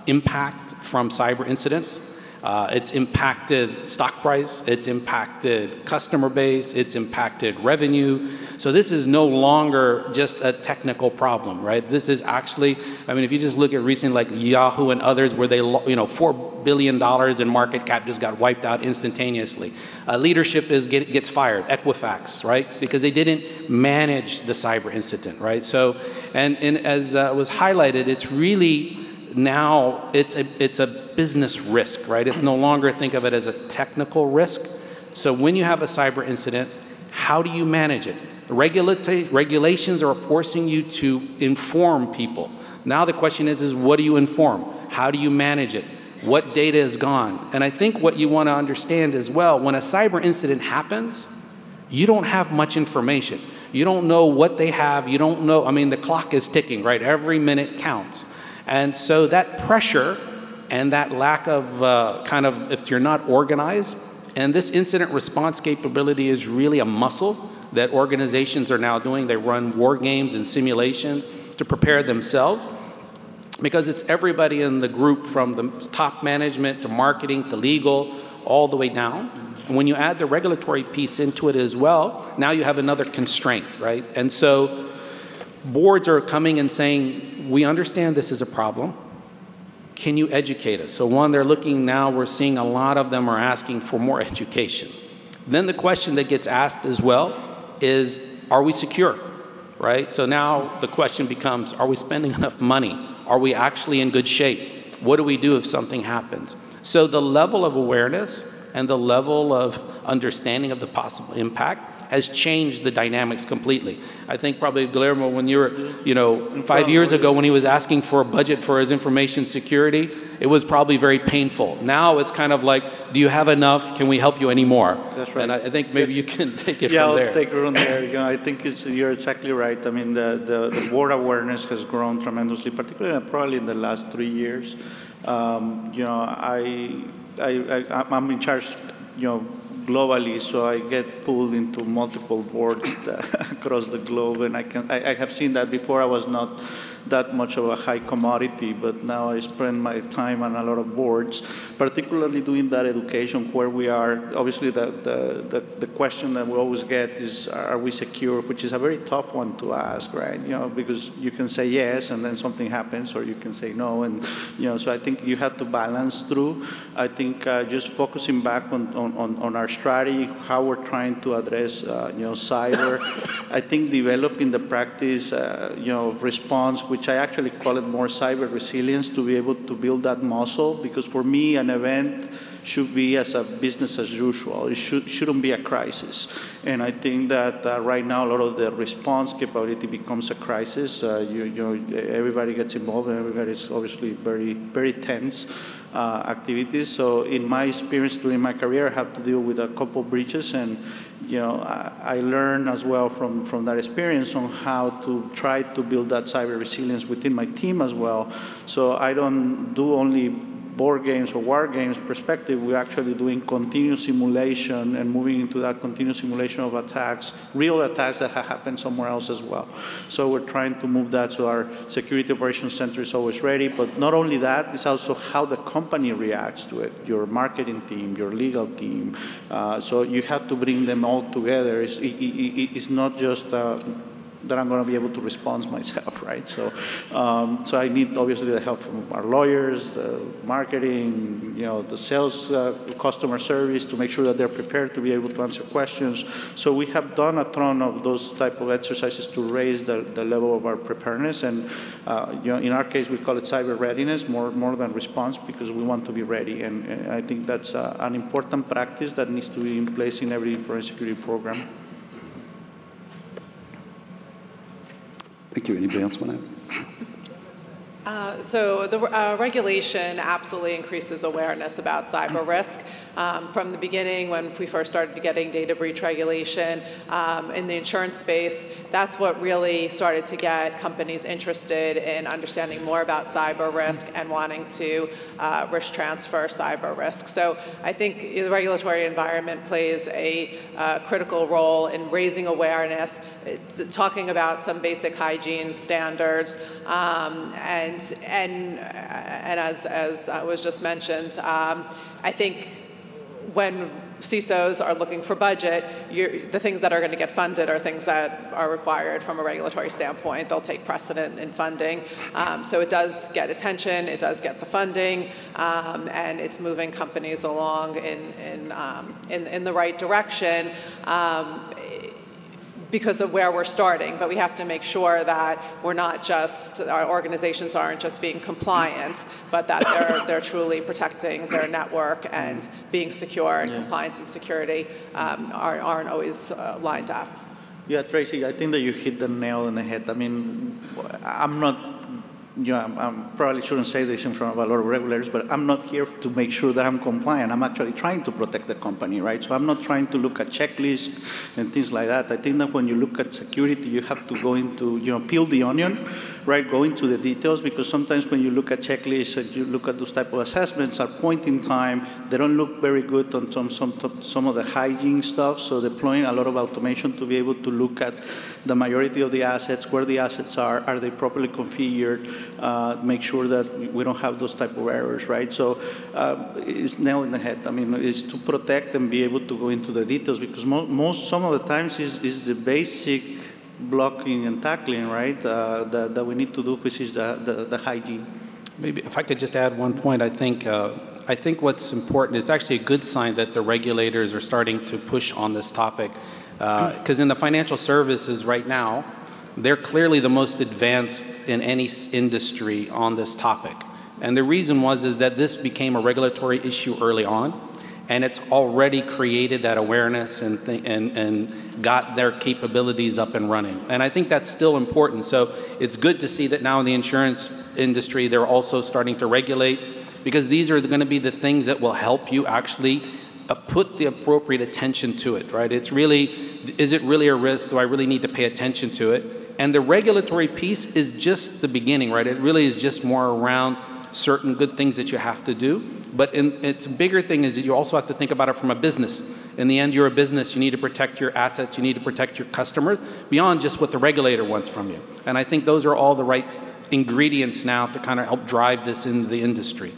impact from cyber incidents. It's impacted stock price, it's impacted customer base, it's impacted revenue. So this is no longer just a technical problem, right? This is actually, I mean, if you just look at recent like Yahoo and others where they, $4 billion in market cap just got wiped out instantaneously. Leadership gets fired, Equifax, right? Because they didn't manage the cyber incident, right? So, and as was highlighted, it's really, now it's a business risk, right? It's no longer think of it as a technical risk. So when you have a cyber incident, how do you manage it? Regulations are forcing you to inform people. Now the question is what do you inform? How do you manage it? What data is gone? And I think what you want to understand as well, when a cyber incident happens, you don't have much information. You don't know what they have. You don't know, I mean, the clock is ticking, right? Every minute counts. And so that pressure and that lack of if you're not organized, and this incident response capability is really a muscle that organizations are now doing. They run war games and simulations to prepare themselves, because it's everybody in the group from the top management to marketing to legal, all the way down. And when you add the regulatory piece into it as well, now you have another constraint, right? And so boards are coming and saying, we understand this is a problem. Can you educate us? So one, they're looking now, we're seeing a lot of them are asking for more education. Then the question that gets asked as well is, are we secure, right? So now the question becomes, are we spending enough money? Are we actually in good shape? What do we do if something happens? So the level of awareness and the level of understanding of the possible impact has changed the dynamics completely. I think probably Guillermo, when you were, 5 years ago when he was asking for a budget for his information security, it was probably very painful. Now it's kind of like, do you have enough? Can we help you anymore? That's right. And I think maybe you can take it from there. Yeah, I'll take it from there. I think you're exactly right. I mean, the board awareness has grown tremendously, particularly probably in the last 3 years. I'm in charge, globally, so I get pulled into multiple boards across the globe, and I have seen that before. I was not that much of a high commodity, but now I spend my time on a lot of boards, particularly doing that education where we are. Obviously, the question that we always get is, are we secure? Which is a very tough one to ask, right? Because you can say yes, and then something happens, or you can say no, and so I think you have to balance through. I think just focusing back on our strategy, how we're trying to address cyber. I think developing the practice of response, which I actually call it more cyber resilience, to be able to build that muscle, because for me an event should be as a business as usual. It shouldn't be a crisis. And I think that right now a lot of the response capability becomes a crisis. Everybody gets involved, and everybody's obviously very, very tense activities. So in my experience during my career, I have to deal with a couple of breaches, and I learned as well from that experience on how to try to build that cyber resilience within my team as well. So I don't do only board games or war games perspective, we're actually doing continuous simulation and moving into that continuous simulation of attacks, real attacks that have happened somewhere else as well. So we're trying to move that so our security operations center is always ready. But not only that, it's also how the company reacts to it, your marketing team, your legal team. So you have to bring them all together. It's not just that I'm going to be able to respond myself, right? So, so I need obviously the help from our lawyers, the marketing, the sales, customer service to make sure that they're prepared to be able to answer questions. So we have done a ton of those type of exercises to raise the level of our preparedness, and in our case we call it cyber readiness more than response, because we want to be ready, and I think that's an important practice that needs to be in place in every forensic security program. Thank you. Anybody else want to? So the regulation absolutely increases awareness about cyber risk. From the beginning, when we first started getting data breach regulation in the insurance space, that's what really started to get companies interested in understanding more about cyber risk and wanting to risk transfer cyber risk. So I think the regulatory environment plays a critical role in raising awareness, talking about some basic hygiene standards, and as was just mentioned, I think when CISOs are looking for budget, the things that are going to get funded are things that are required from a regulatory standpoint. They'll take precedent in funding. So it does get attention, it does get the funding, and it's moving companies along in the right direction. Because of where we're starting, but we have to make sure that we're not just, our organizations aren't just being compliant, but that they're truly protecting their network and being secure, and compliance and security aren't always lined up. Yeah, Tracie, I think that you hit the nail on the head. I mean, I'm not, I probably shouldn't say this in front of a lot of regulators, but I'm not here to make sure that I'm compliant. I'm actually trying to protect the company, right? So I'm not trying to look at checklists and things like that. I think that when you look at security, you have to go into, peel the onion, right? Go into the details, because sometimes when you look at checklists and you look at those type of assessments at point in time, they don't look very good on some of the hygiene stuff. So deploying a lot of automation to be able to look at the majority of the assets, where the assets are they properly configured, make sure that we don't have those type of errors, right? So it's nail in the head. I mean, it's to protect and be able to go into the details, because some of the times is the basic blocking and tackling, right, that we need to do, which is the hygiene. Maybe if I could just add one point, I think what's important, it's actually a good sign that the regulators are starting to push on this topic, because in the financial services right now, they're clearly the most advanced in any industry on this topic. And the reason is that this became a regulatory issue early on, and it's already created that awareness and got their capabilities up and running. And I think that's still important. So it's good to see that now in the insurance industry, they're also starting to regulate, because these are going to be the things that will help you actually put the appropriate attention to it, right? It's really, is it really a risk? Do I really need to pay attention to it? And the regulatory piece is just the beginning, right? It really is just more around certain good things that you have to do. But its bigger thing is that you also have to think about it from a business. In the end, you're a business. You need to protect your assets. You need to protect your customers beyond just what the regulator wants from you. And I think those are all the right ingredients now to kind of help drive this into the industry.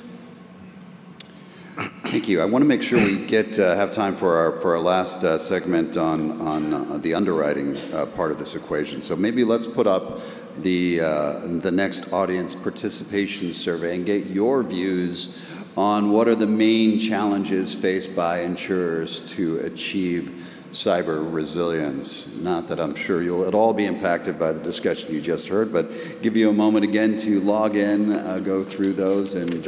Thank you. I want to make sure we have time for our last segment on the underwriting part of this equation. So maybe let's put up the next audience participation survey and get your views on what are the main challenges faced by insurers to achieve cyber resilience. Not that I'm sure you'll at all be impacted by the discussion you just heard, but give you a moment again to log in, go through those, and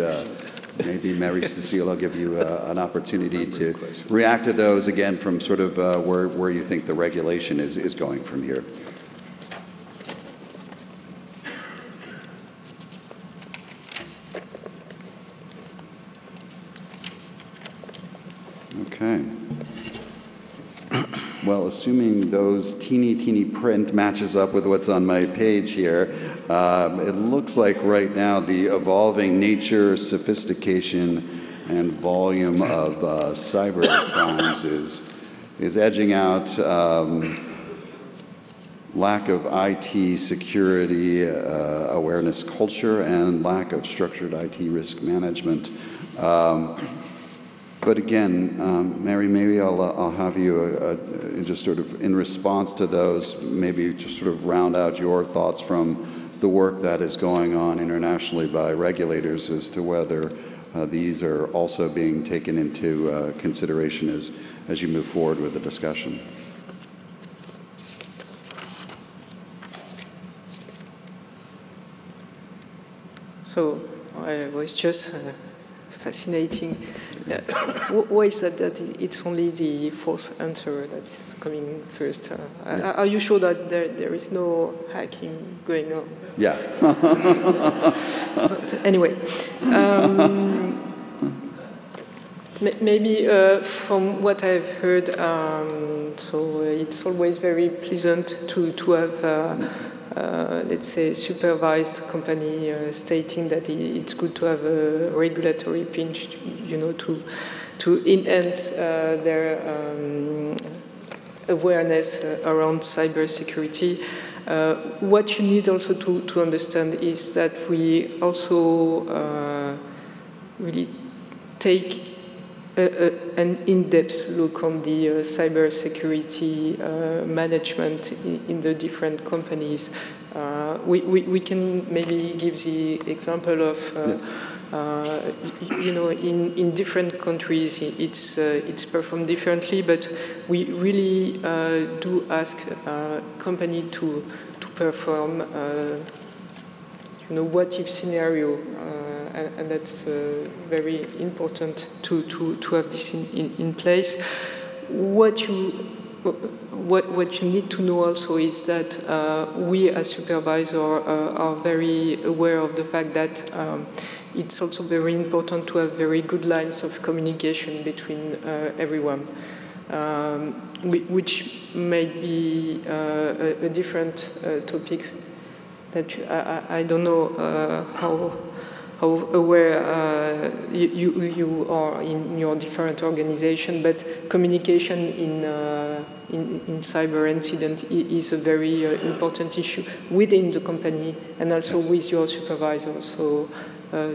maybe Mary-Cécile will give you an opportunity to react to those again from sort of where you think the regulation is going from here. Okay. Well, assuming those teeny print matches up with what's on my page here, it looks like right now the evolving nature, sophistication, and volume of cyber crimes is edging out lack of IT security awareness culture and lack of structured IT risk management. But again, Mary, maybe I'll have you just sort of in response to those, maybe just sort of round out your thoughts from the work that is going on internationally by regulators as to whether these are also being taken into consideration as you move forward with the discussion. So I was just fascinating. Why is that it's only the fourth answer that is coming first? Are you sure that there is no hacking going on? Yeah. But anyway, maybe from what I've heard, so it's always very pleasant to have let's say, supervised company stating that it's good to have a regulatory pinch, you know, to enhance their awareness around cybersecurity. What you need also to understand is that we also really take an in-depth look on the cybersecurity management in the different companies. We can maybe give the example of, yes. You know, in different countries it's performed differently, but we really do ask company to perform, you know, what-if scenario. And that's very important to have this in place. What you need to know also is that we as supervisors are very aware of the fact that it's also very important to have very good lines of communication between everyone, which may be a different topic that I don't know how aware you are in your different organization, but communication in cyber incident is a very important issue within the company and also yes. with your supervisor. So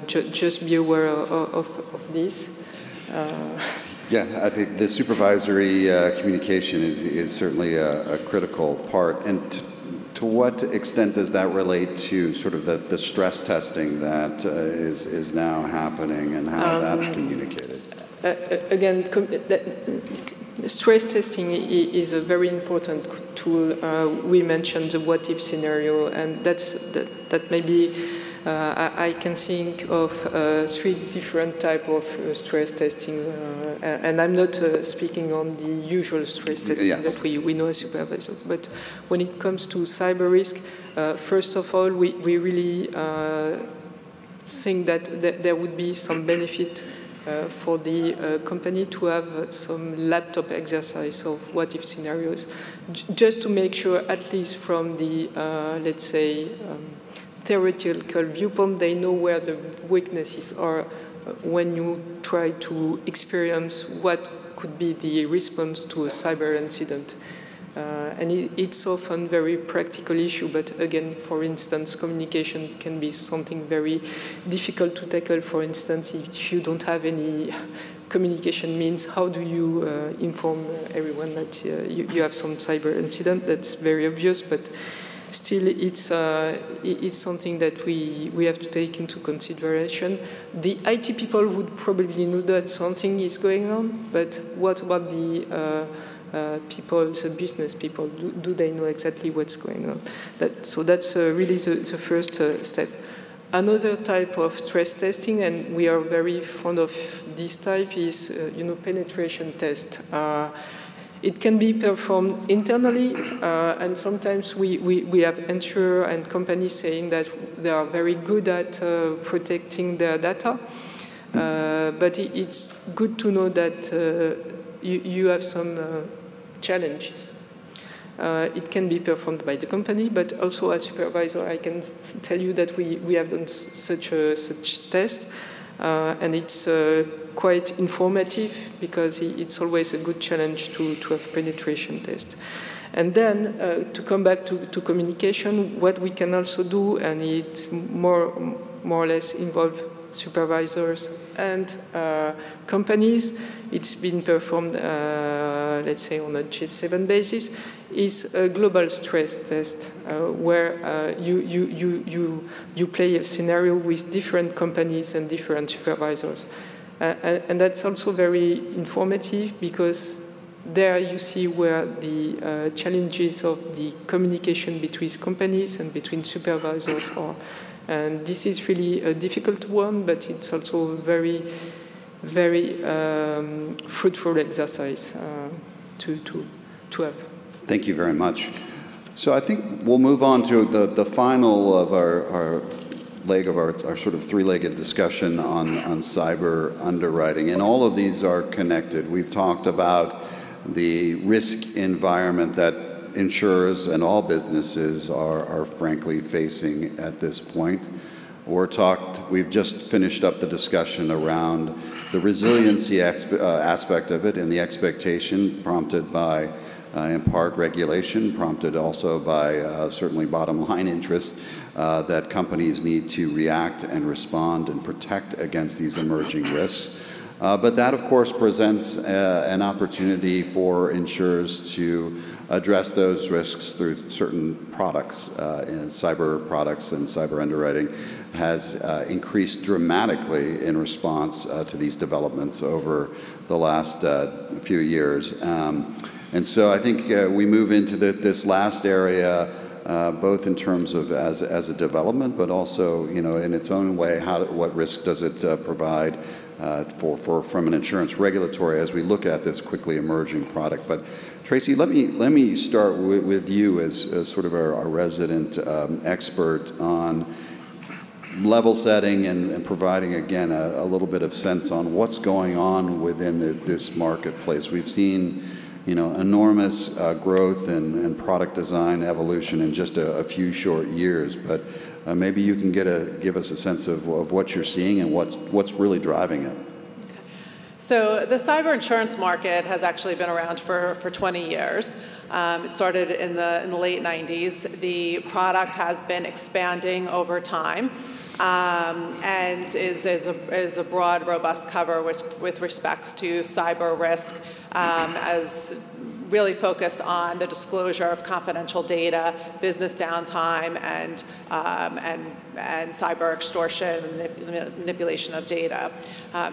just be aware of this. Yeah, I think the supervisory communication is certainly a critical part. And to what extent does that relate to sort of the stress testing that is now happening and how that's communicated? Again, stress testing is a very important tool. We mentioned the what-if scenario, and that maybe I can think of 3 different types of stress testing, and I'm not speaking on the usual stress testing yes. that we know as supervisors. But when it comes to cyber risk, first of all, we really think that there would be some benefit for the company to have some laptop exercise of what-if scenarios, just to make sure, at least from the, let's say, theoretical viewpoint, they know where the weaknesses are when you try to experience what could be the response to a cyber incident. And it's often a very practical issue, but again, for instance, communication can be something very difficult to tackle. For instance, if you don't have any communication means, how do you inform everyone that you have some cyber incident? That's very obvious, but still, it's something that we have to take into consideration. The IT people would probably know that something is going on, but what about the people, the business people? Do they know exactly what's going on? So that's really the first step. Another type of stress testing, and we are very fond of this type, is penetration test. It can be performed internally, and sometimes we have insurers and companies saying that they are very good at protecting their data. But it's good to know that you have some challenges. It can be performed by the company, but also as supervisor, I can tell you that we have done such tests, and it's quite informative because it's always a good challenge to have penetration tests. And then to come back to communication, what we can also do, and it more or less involve supervisors and companies, it's been performed, let's say, on a G7 basis, is a global stress test where you play a scenario with different companies and different supervisors. And that's also very informative because there you see where the challenges of the communication between companies and between supervisors are. And this is really a difficult one, but it's also a very, very fruitful exercise to have. Thank you very much. So I think we'll move on to the final of our leg of our sort of three-legged discussion on cyber underwriting. And all of these are connected. We've talked about the risk environment that insurers and all businesses are frankly facing at this point. We've just finished up the discussion around the resiliency aspect of it and the expectation prompted by, in part, regulation, prompted also by certainly bottom line interests that companies need to react and respond and protect against these emerging risks. But that, of course, presents an opportunity for insurers to address those risks through certain products. And cyber products and cyber underwriting has increased dramatically in response to these developments over the last few years. And so I think we move into this last area, both in terms of as a development, but also, you know, in its own way, what risk does it provide from an insurance regulatory as we look at this quickly emerging product. But Tracie, let me start with you as sort of our resident expert on level setting and providing, again, a little bit of sense on what's going on within this marketplace. We've seen, you know, enormous growth and product design evolution in just a few short years, but maybe you can give us a sense of what you're seeing and what's really driving it. So the cyber insurance market has actually been around for 20 years. It started in the late 90s. The product has been expanding over time and is a broad, robust cover with respects to cyber risk as really focused on the disclosure of confidential data, business downtime, and cyber extortion, manipulation of data.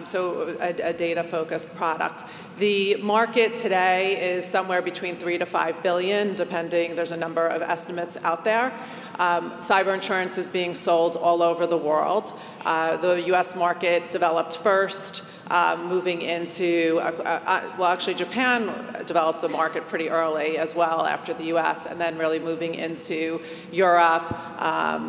So a data-focused product. The market today is somewhere between $3 to $5 billion, depending. There's a number of estimates out there. Cyber insurance is being sold all over the world. The U.S. market developed first. Moving into, well, actually Japan developed a market pretty early as well after the US, and then really moving into Europe,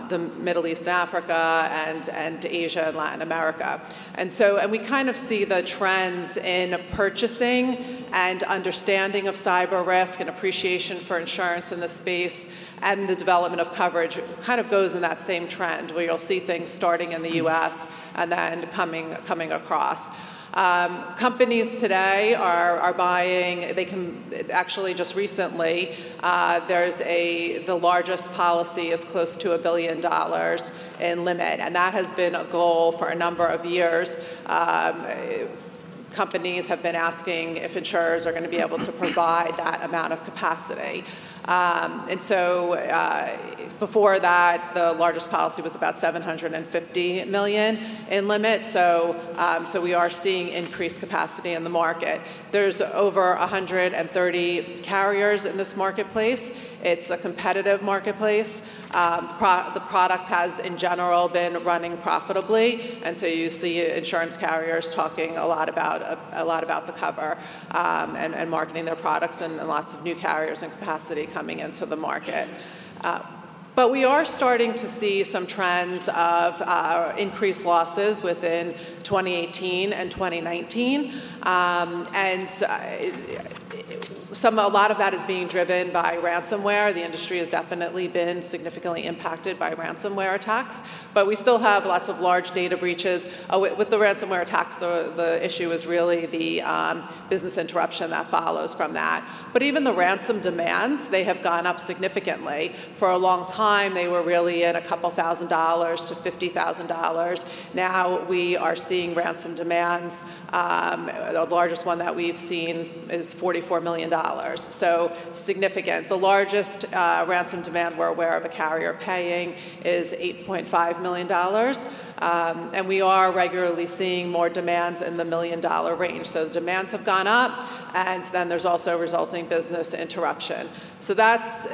the Middle East and Africa, and Asia and Latin America. And we kind of see the trends in purchasing and understanding of cyber risk and appreciation for insurance in the space and the development of coverage kind of goes in that same trend where you'll see things starting in the US and then coming across. Companies today are buying, they can actually just recently, the largest policy is close to $1 billion in limit, and that has been a goal for a number of years. Companies have been asking if insurers are going to be able to provide that amount of capacity. Before that, the largest policy was about $750 million in limit. So we are seeing increased capacity in the market. There's over 130 carriers in this marketplace. It's a competitive marketplace. The product has, in general, been running profitably, and so you see insurance carriers talking a lot about the cover and marketing their products, and lots of new carriers and capacity coming into the market. But we are starting to see some trends of increased losses within 2018 and 2019. a lot of that is being driven by ransomware. The industry has definitely been significantly impacted by ransomware attacks, but we still have lots of large data breaches. With the ransomware attacks, the issue is really the business interruption that follows from that. But even the ransom demands, they have gone up significantly. For a long time, they were really in a couple $1,000s to $50,000. Now we are seeing ransom demands. The largest one that we've seen is $44 million. So significant. The largest ransom demand we're aware of a carrier paying is $8.5 million. And we are regularly seeing more demands in the $1 million range. So the demands have gone up, and then there's also resulting business interruption. So that's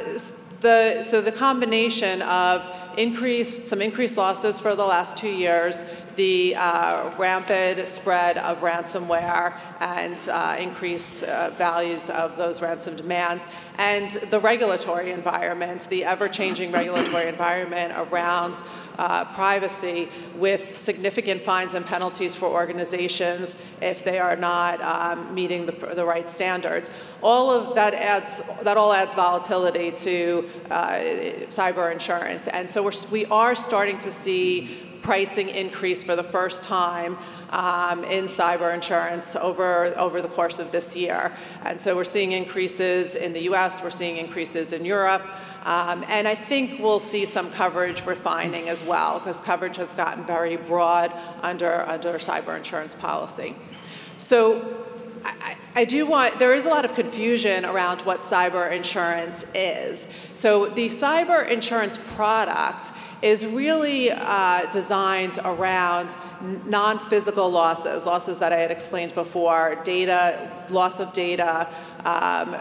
the combination of some increased losses for the last 2 years, the rampant spread of ransomware and increased values of those ransom demands, and the regulatory environment, the ever-changing regulatory environment around privacy with significant fines and penalties for organizations if they are not meeting the right standards. All of that all adds volatility to cyber insurance, and so we are starting to see pricing increase for the first time in cyber insurance over the course of this year. And so we're seeing increases in the US, we're seeing increases in Europe, and I think we'll see some coverage refining as well, because coverage has gotten very broad under cyber insurance policy. So there is a lot of confusion around what cyber insurance is. So the cyber insurance product is really designed around non-physical losses that I had explained before, data, loss of data,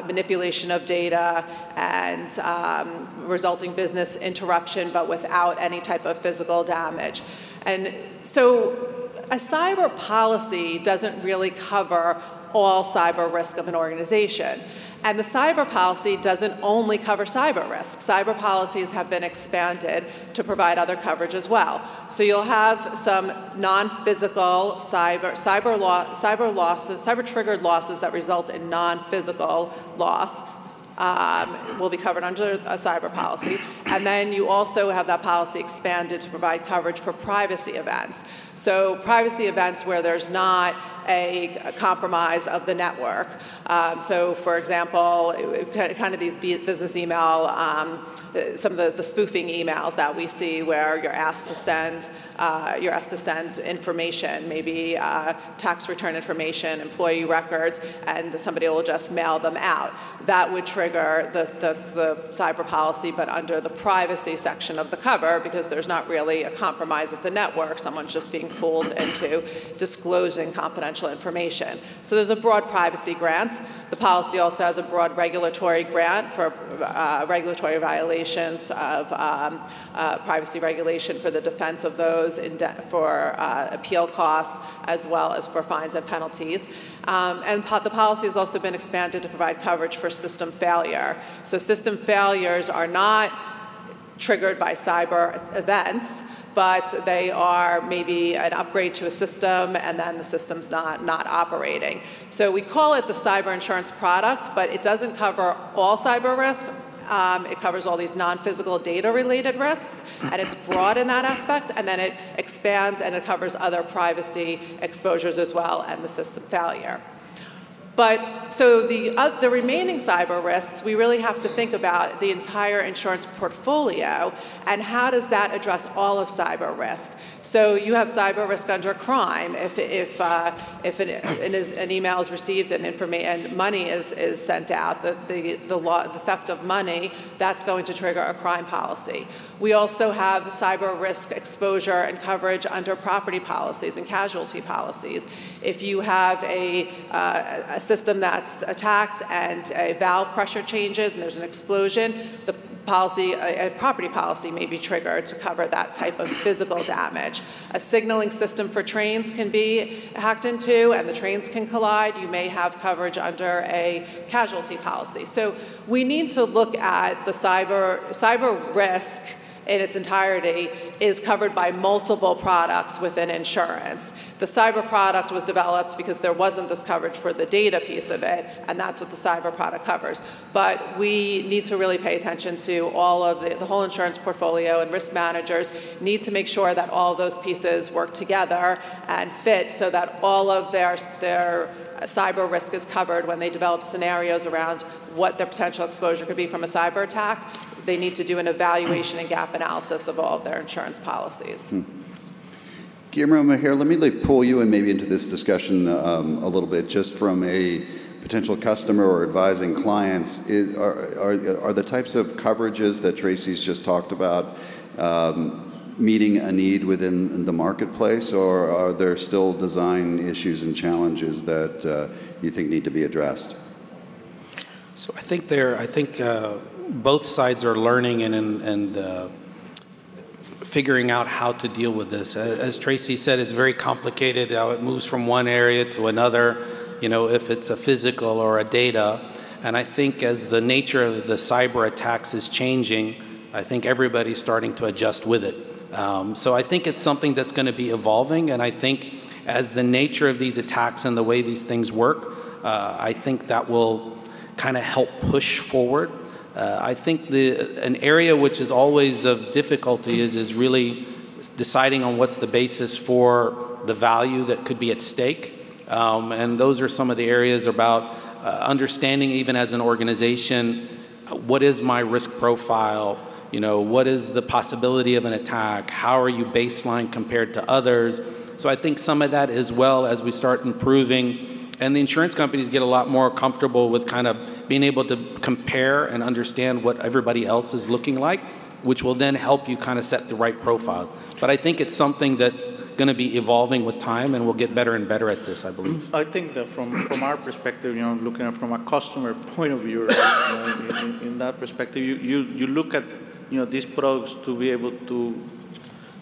manipulation of data, and resulting business interruption, but without any type of physical damage. And so a cyber policy doesn't really cover all cyber risk of an organization. And the cyber policy doesn't only cover cyber risk. Cyber policies have been expanded to provide other coverage as well. So you'll have some non-physical cyber-triggered losses that result in non-physical loss. Will be covered under a cyber policy. And then you also have that policy expanded to provide coverage for privacy events. So privacy events where there's not a compromise of the network. So for example, kind of these business email, some of the spoofing emails that we see where you're asked to send information, maybe tax return information, employee records, and somebody will just mail them out. That would trigger the cyber policy, but under the privacy section of the cover, because there's not really a compromise of the network. Someone's just being fooled into disclosing confidential information. So there's a broad privacy grant. The policy also has a broad regulatory grant for regulatory violations of privacy regulation for the defense of those, for appeal costs, as well as for fines and penalties. And the policy has also been expanded to provide coverage for system failure. So system failures are not triggered by cyber events, but they are maybe an upgrade to a system and then the system's not operating. So we call it the cyber insurance product, but it doesn't cover all cyber risk. It covers all these non-physical data-related risks, and it's broad in that aspect, and then it expands and it covers other privacy exposures as well and the system failure. But so the remaining cyber risks, we really have to think about the entire insurance portfolio and how does that address all of cyber risk. So you have cyber risk under crime. If an email is received and money is sent out, the theft of money, that's going to trigger a crime policy. We also have cyber risk exposure and coverage under property policies and casualty policies. If you have a system that's attacked and a valve pressure changes and there's an explosion, the policy, a property policy may be triggered to cover that type of physical damage. A signaling system for trains can be hacked into and the trains can collide. You may have coverage under a casualty policy. So we need to look at the cyber risk in its entirety is covered by multiple products within insurance. The cyber product was developed because there wasn't this coverage for the data piece of it, and that's what the cyber product covers. But we need to really pay attention to all of the whole insurance portfolio, and risk managers need to make sure that all of those pieces work together and fit so that all of their cyber risk is covered when they develop scenarios around what their potential exposure could be from a cyber attack. They need to do an evaluation and gap analysis of all of their insurance policies. Guillermo Mejer, let me pull you in maybe into this discussion a little bit, just from a potential customer or advising clients. Are the types of coverages that Tracie's just talked about meeting a need within the marketplace, or are there still design issues and challenges that you think need to be addressed? So I think both sides are learning and figuring out how to deal with this. As Tracie said, it's very complicated how it moves from one area to another, you know, if it's a physical or a data. And I think as the nature of the cyber attacks is changing, I think everybody's starting to adjust with it. So I think it's something that's going to be evolving, and I think as the nature of these attacks and the way these things work, I think that will kind of help push forward. I think an area which is always of difficulty is really deciding on what's the basis for the value that could be at stake. And those are some of the areas about understanding, even as an organization, what is my risk profile? You know, what is the possibility of an attack? How are you baseline compared to others? So I think some of that, as well as we start improving, and the insurance companies get a lot more comfortable with kind of being able to compare and understand what everybody else is looking like, which will then help you kind of set the right profiles. But I think it's something that's going to be evolving with time, and we'll get better and better at this, I believe. I think that from our perspective, you know, looking at it from a customer point of view, right, you know, in that perspective, you look at, you know, these products to be able to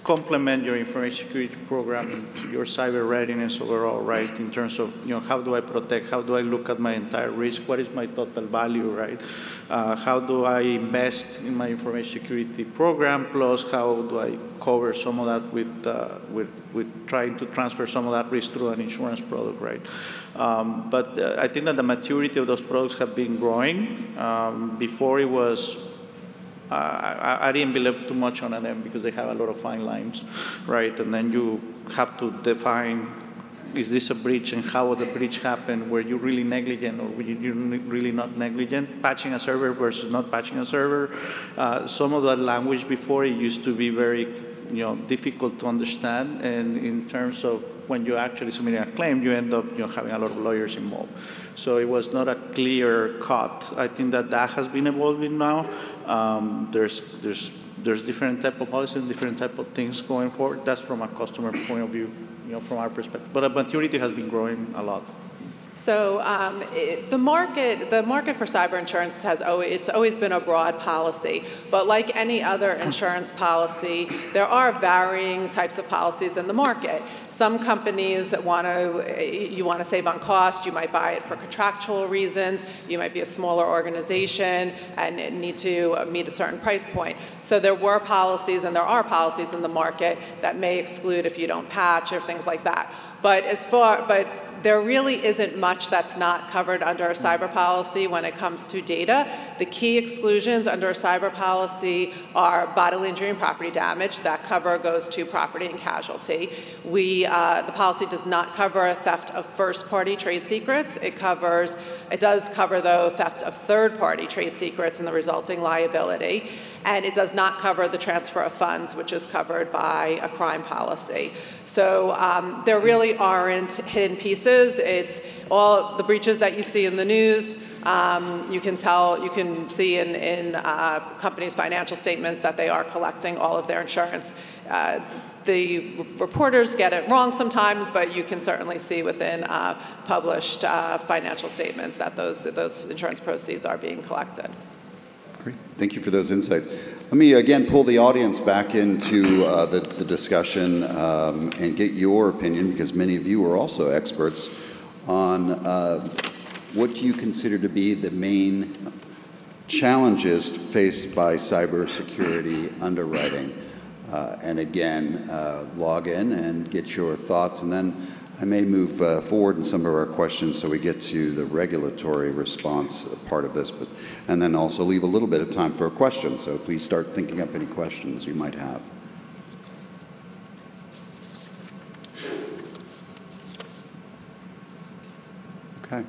complement your information security program, your cyber readiness overall, right? In terms of, you know, how do I protect? How do I look at my entire risk? What is my total value, right? How do I invest in my information security program? Plus, how do I cover some of that with trying to transfer some of that risk through an insurance product, right? But I think that the maturity of those products have been growing. Before it was, I didn't believe too much on them because they have a lot of fine lines, right? And then you have to define, is this a breach and how would the breach happen? Were you really negligent or were you really not negligent? Patching a server versus not patching a server. Some of that language before, it used to be very, you know, difficult to understand. And in terms of when you actually submit a claim, you end up, you know, having a lot of lawyers involved. So it was not a clear cut. I think that has been evolving now. There's different type of policies and different type of things going forward. That's from a customer point of view, you know, from our perspective. But the maturity has been growing a lot. So the market for cyber insurance it's always been a broad policy, but like any other insurance policy, there are varying types of policies in the market. Some companies you want to save on cost, you might buy it for contractual reasons, you might be a smaller organization and need to meet a certain price point. So there were policies and there are policies in the market that may exclude if you don't patch or things like that. But there really isn't much that's not covered under a cyber policy when it comes to data. The key exclusions under a cyber policy are bodily injury and property damage. That cover goes to property and casualty. The policy does not cover theft of first-party trade secrets. It does cover, though, theft of third-party trade secrets and the resulting liability. And it does not cover the transfer of funds, which is covered by a crime policy. So there really aren't hidden pieces. It's all the breaches that you see in the news. You can see in companies' financial statements that they are collecting all of their insurance. The reporters get it wrong sometimes, but you can certainly see within published financial statements that those insurance proceeds are being collected. Great. Thank you for those insights. Let me again pull the audience back into the discussion and get your opinion, because many of you are also experts on what you consider to be the main challenges faced by cybersecurity underwriting. And again, log in and get your thoughts, and then I may move forward in some of our questions so we get to the regulatory response part of this, and then also leave a little bit of time for a question. So please start thinking up any questions you might have. Okay.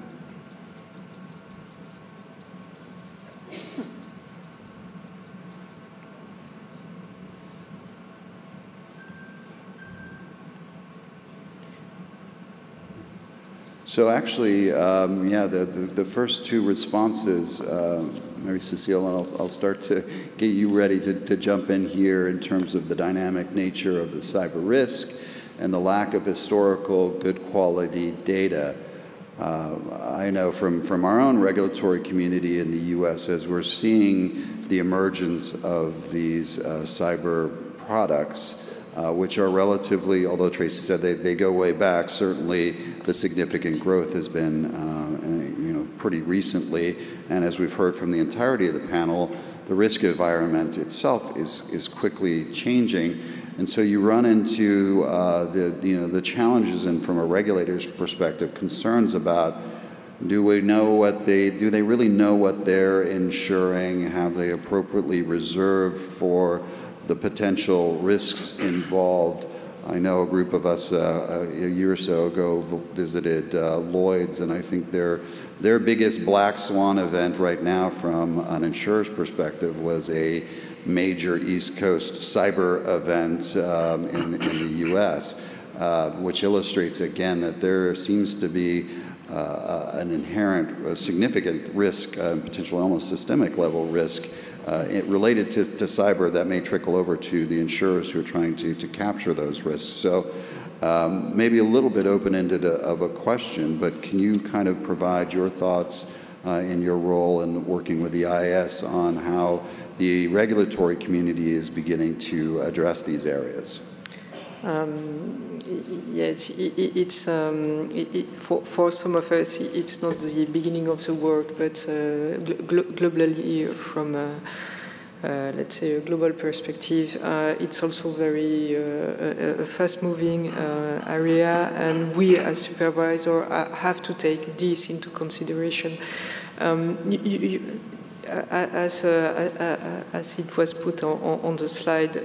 So actually, yeah, the first two responses, Mary-Cécile, I'll start to get you ready to jump in here in terms of the dynamic nature of the cyber risk and the lack of historical good quality data. I know from our own regulatory community in the US, as we're seeing the emergence of these cyber products, which are relatively, although Tracie said they go way back, certainly the significant growth has been pretty recently. And as we've heard from the entirety of the panel, the risk environment itself is quickly changing. And so you run into the challenges, and from a regulator's perspective, concerns about, do they really know what they're insuring? Have they appropriately reserved for the potential risks involved? I know a group of us a year or so ago visited Lloyd's, and I think their biggest black swan event right now from an insurer's perspective was a major East Coast cyber event in the US, which illustrates again that there seems to be an inherent significant risk, potentially almost systemic level risk related to cyber that may trickle over to the insurers who are trying to capture those risks. So maybe a little bit open-ended of a question, but can you kind of provide your thoughts in your role in working with the IAIS on how the regulatory community is beginning to address these areas? Yeah, for some of us, it's not the beginning of the work, but globally, from let's say a global perspective, it's also very a fast-moving area, and we as supervisors have to take this into consideration. As it was put on the slide,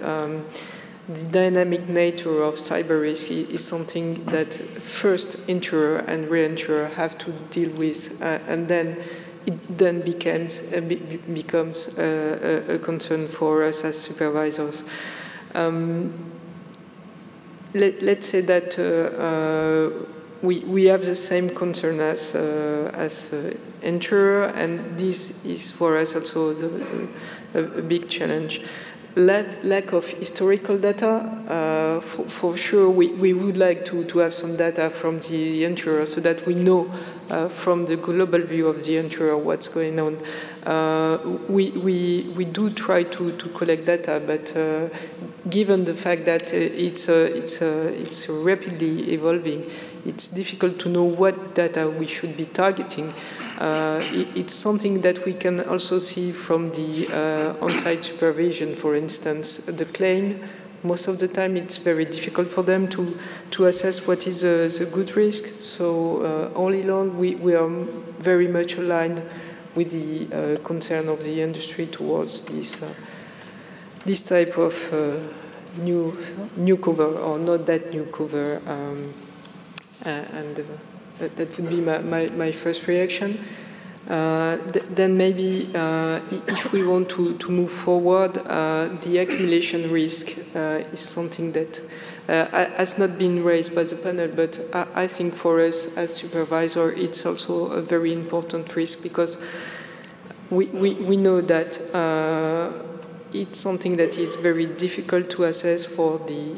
the dynamic nature of cyber risk is something that first insurer and reinsurer have to deal with, and then it then becomes a concern for us as supervisors. Let's say that we have the same concern as insurer, and this is for us also a big challenge. Lack of historical data, for sure we would like to have some data from the insurer so that we know from the global view of the insurer what's going on. We do try to collect data, but given the fact that it's rapidly evolving, it's difficult to know what data we should be targeting. It's something that we can also see from the on-site supervision, for instance. The claim, most of the time it's very difficult for them to assess what is the good risk. So all along we are very much aligned with the concern of the industry towards this type of new cover, or not that new cover, and that would be my first reaction. Then maybe if we want to move forward, the accumulation risk is something that has not been raised by the panel, but I think for us as supervisor, it's also a very important risk, because we know that it's something that is very difficult to assess for the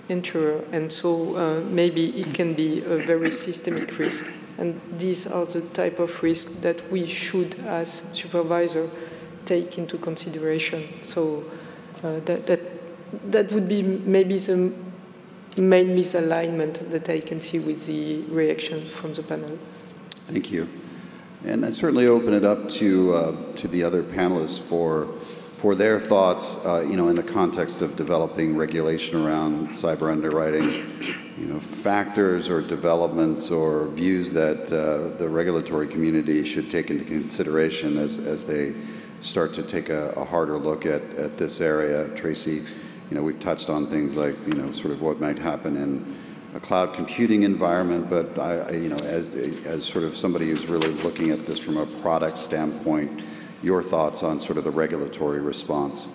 insurer, and so maybe it can be a very systemic risk. And these are the type of risks that we should, as supervisor, take into consideration. So that would be maybe the main misalignment that I can see with the reaction from the panel. Thank you. And I'd certainly open it up to the other panelists for their thoughts, you know, in the context of developing regulation around cyber underwriting, you know, factors or developments or views that the regulatory community should take into consideration as they start to take a harder look at this area. Tracie, you know, we've touched on things like, you know, sort of what might happen in a cloud computing environment, but you know, as sort of somebody who's really looking at this from a product standpoint, your thoughts on sort of the regulatory response?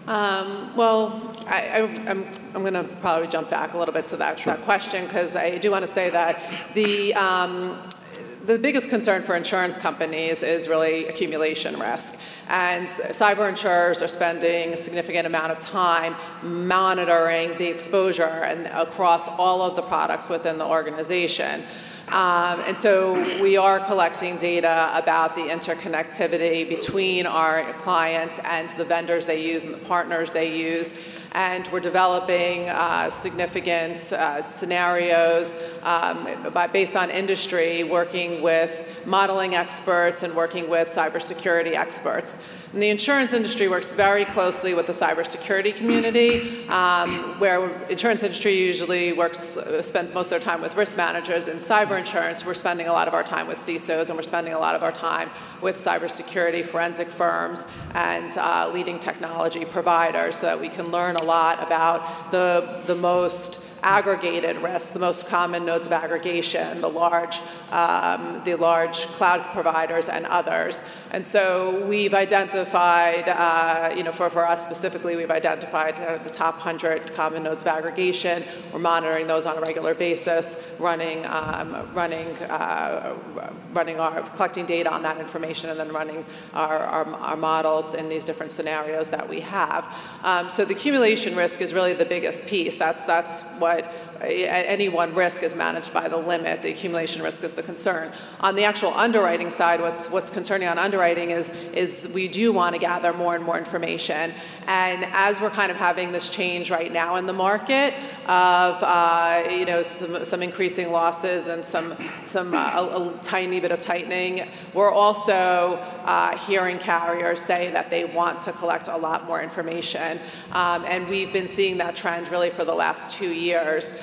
Well, I'm going to probably jump back a little bit to that, that question, because I do want to say that the biggest concern for insurance companies is really accumulation risk. And cyber insurers are spending a significant amount of time monitoring the exposure and across all of the products within the organization. And so we are collecting data about the interconnectivity between our clients and the vendors they use and the partners they use. And we're developing significant scenarios based on industry, working with modeling experts and working with cybersecurity experts. And the insurance industry works very closely with the cybersecurity community, where insurance industry usually spends most of their time with risk managers. In cyber insurance, we're spending a lot of our time with CISOs, and we're spending a lot of our time with cybersecurity forensic firms and leading technology providers, so that we can learn a lot about the most aggregated risk, the most common nodes of aggregation, the large cloud providers and others. And so we've identified, you know, for us specifically, we've identified the top 100 common nodes of aggregation. We're monitoring those on a regular basis, collecting data on that information, and then running our models in these different scenarios that we have. So the accumulation risk is really the biggest piece. That's what any one risk is managed by the limit. The accumulation risk is the concern. On the actual underwriting side, what's concerning on underwriting is we do want to gather more and more information. And as we're kind of having this change right now in the market of you know, some increasing losses and a tiny bit of tightening, we're also hearing carriers say that they want to collect a lot more information. And we've been seeing that trend really for the last 2 years.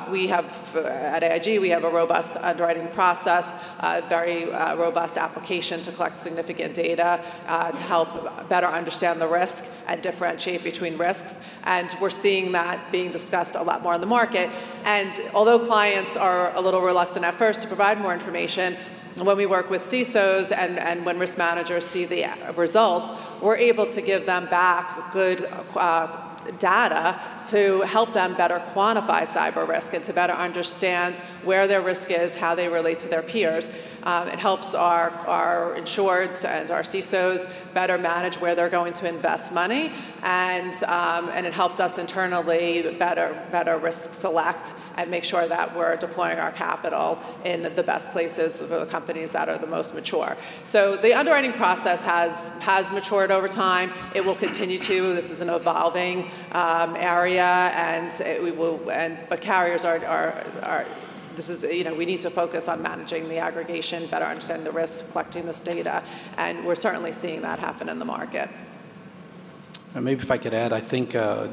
We have, at AIG, we have a robust underwriting process, a very robust application to collect significant data to help better understand the risk and differentiate between risks. And we're seeing that being discussed a lot more in the market. And although clients are a little reluctant at first to provide more information, when we work with CISOs and when risk managers see the results, we're able to give them back good data to help them better quantify cyber risk and to better understand where their risk is, how they relate to their peers. It helps our insureds and our CISOs better manage where they're going to invest money, and it helps us internally better risk select and make sure that we're deploying our capital in the best places for the companies that are the most mature. So the underwriting process has matured over time. It will continue to. This is an evolving area, and but carriers are this is, you know, we need to focus on managing the aggregation, better understanding the risks, collecting this data, and we're certainly seeing that happen in the market. And maybe if I could add, I think I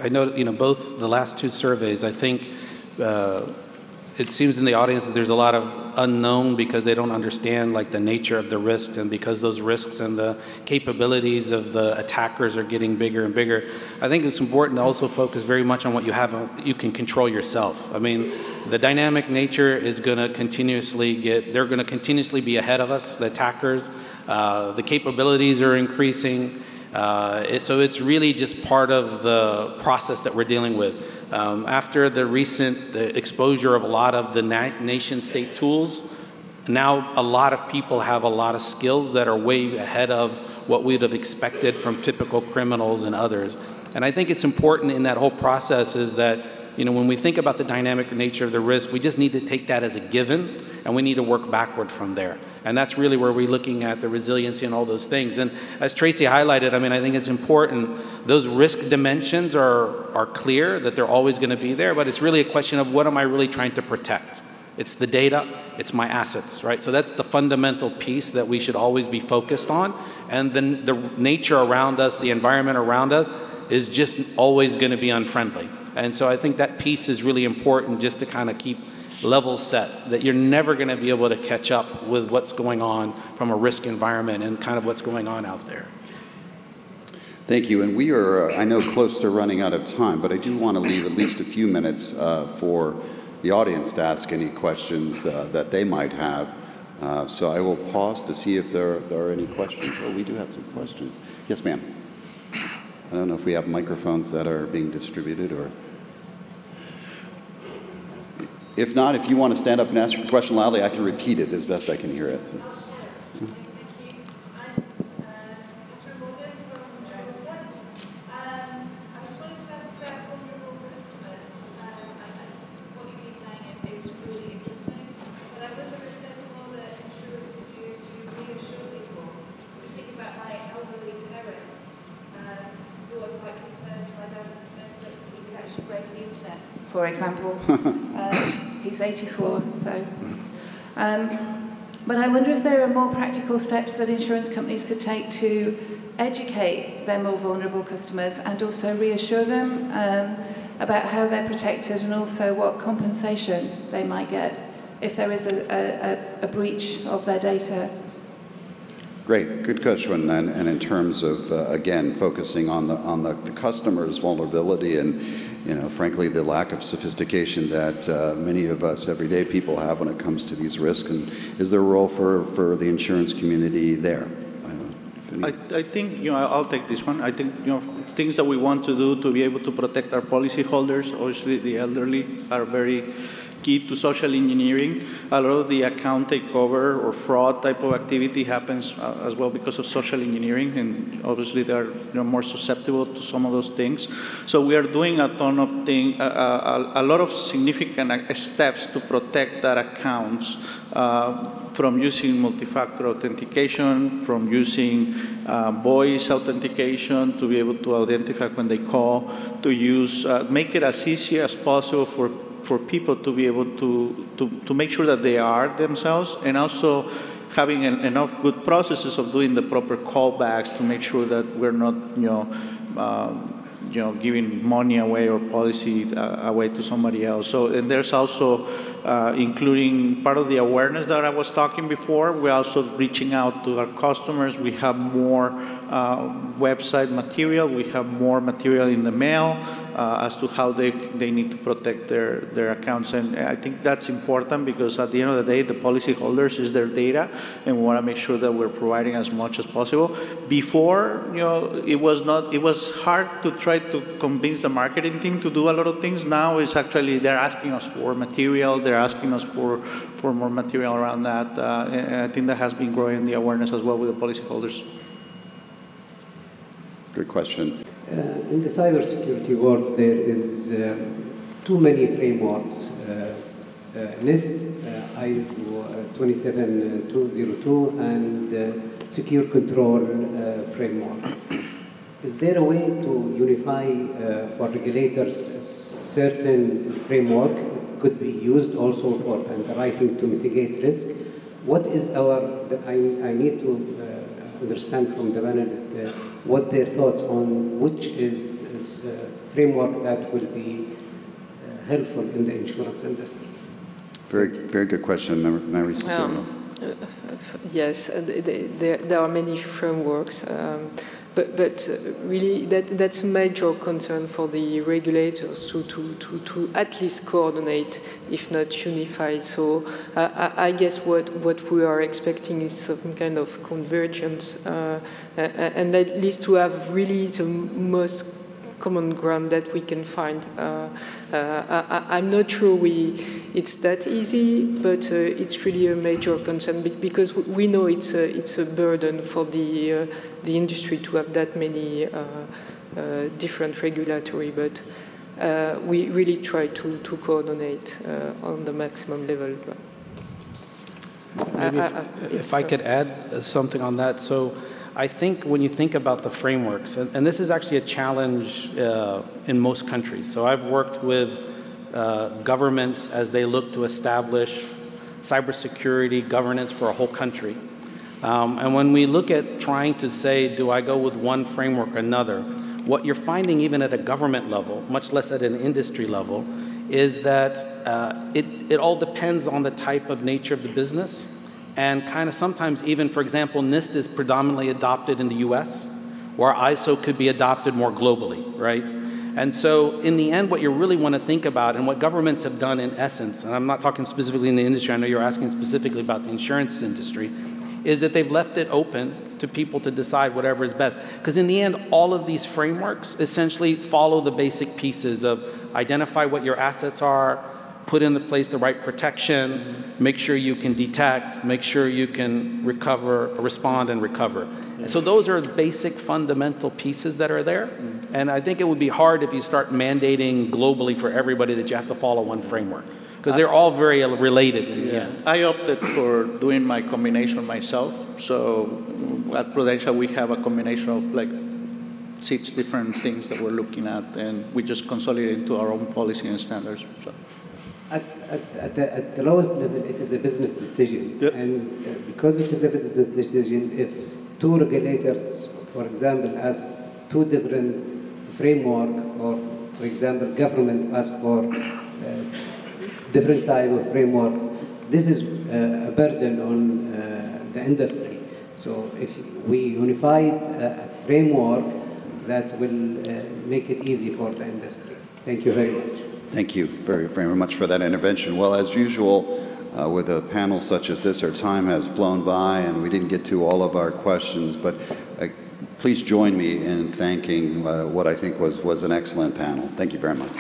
know, you know, both the last two surveys, I think it seems in the audience that there's a lot of unknown because they don't understand like the nature of the risks, and because those risks and the capabilities of the attackers are getting bigger and bigger. I think it's important to also focus very much on what you can control yourself. I mean, the dynamic nature is going to continuously they're going to continuously be ahead of us, the attackers. The capabilities are increasing. So it's really just part of the process that we're dealing with. After the recent exposure of a lot of the nation-state tools, now a lot of people have a lot of skills that are way ahead of what we'd have expected from typical criminals and others. And I think it's important in that whole process is that, you know, when we think about the dynamic nature of the risk, we just need to take that as a given, and we need to work backward from there. And that's really where we're looking at the resiliency and all those things. And as Tracie highlighted, I mean, I think it's important, those risk dimensions are clear, that they're always going to be there, but it's really a question of what am I really trying to protect? It's the data, it's my assets, right? So that's the fundamental piece that we should always be focused on. And then the nature around us, the environment around us, is just always going to be unfriendly. And so I think that piece is really important, just to kind of keep level set, that you're never going to be able to catch up with what's going on from a risk environment and kind of what's going on out there. Thank you. And we are, I know, close to running out of time, but I do want to leave at least a few minutes for the audience to ask any questions that they might have. So I will pause to see if there are any questions. Oh, we do have some questions. Yes, ma'am. I don't know if we have microphones that are being distributed, or if not, if you want to stand up and ask your question loudly, I can repeat it as best I can hear it. So. For example, he's 84, so. But I wonder if there are more practical steps that insurance companies could take to educate their more vulnerable customers and also reassure them about how they're protected and also what compensation they might get if there is a breach of their data. Great, good question. And in terms of, again, focusing on the customer's vulnerability and, you know, frankly, the lack of sophistication that many of us everyday people have when it comes to these risks, and is there a role for the insurance community there? I think, you know, I'll take this one. I think, you know, things that we want to do to be able to protect our policyholders, obviously the elderly, are very key to social engineering. A lot of the account takeover or fraud type of activity happens as well because of social engineering, and obviously they are, you know, more susceptible to some of those things. So we are doing a ton of things, a lot of significant steps to protect that accounts from using multi-factor authentication, from using voice authentication to be able to identify when they call, to use, make it as easy as possible for people to be able to make sure that they are themselves, and also having enough good processes of doing the proper callbacks to make sure that we're not, giving money away or policy away to somebody else. So, and there's also, including part of the awareness that I was talking before, we're also reaching out to our customers. We have more website material. We have more material in the mail as to how they need to protect their accounts. And I think that's important because at the end of the day, the policyholders is their data, and we want to make sure that we're providing as much as possible. Before, it was hard to try to convince the marketing team to do a lot of things. Now it's actually, they're asking us for material, they're asking us for more material around that. And I think that has been growing the awareness as well with the policyholders. Good question. In the cybersecurity world, there is too many frameworks. NIST, ISO 27202, and Secure Control Framework. Is there a way to unify for regulators a certain framework that could be used also for underwriting to mitigate risk? What is I need to understand from the panelists what their thoughts on which is a framework that will be helpful in the insurance industry. Very, very good question, Mary-Cécile. Yes, there are many frameworks, but really that's a major concern for the regulators to at least coordinate, if not unify. So I guess what we are expecting is some kind of convergence, and at least to have really the most common ground that we can find. I'm not sure it's that easy, but it's really a major concern because we know it's a burden for the industry to have that many different regulatory, but we really try to coordinate on the maximum level. Maybe if I could add something on that. So I think when you think about the frameworks, and this is actually a challenge in most countries. So I've worked with governments as they look to establish cybersecurity governance for a whole country. And when we look at trying to say, do I go with one framework or another, what you're finding even at a government level, much less at an industry level, is that it all depends on the type of nature of the business. And kind of sometimes even, for example, NIST is predominantly adopted in the US, where ISO could be adopted more globally, right? And so in the end, what you really want to think about, and what governments have done in essence, and I'm not talking specifically in the industry, I know you're asking specifically about the insurance industry, is that they've left it open to people to decide whatever is best. Because in the end, all of these frameworks essentially follow the basic pieces of identify what your assets are, put into place the right protection, make sure you can detect, make sure you can recover, respond and recover. So those are basic fundamental pieces that are there. And I think it would be hard if you start mandating globally for everybody that you have to follow one framework, because they're all very related in the end. I opted for doing my combination myself. So at Prudential, we have a combination of like 6 different things that we're looking at, and we just consolidate into our own policy and standards. So. At the lowest level, it is a business decision. Yep. And because it is a business decision, if 2 regulators, for example, ask 2 different framework, or for example, government ask for different type of frameworks, this is a burden on the industry. So if we unify a framework, that will make it easy for the industry. Thank you very much. Thank you very, very much for that intervention. Well, as usual, with a panel such as this, our time has flown by and we didn't get to all of our questions, but please join me in thanking what I think was an excellent panel. Thank you very much.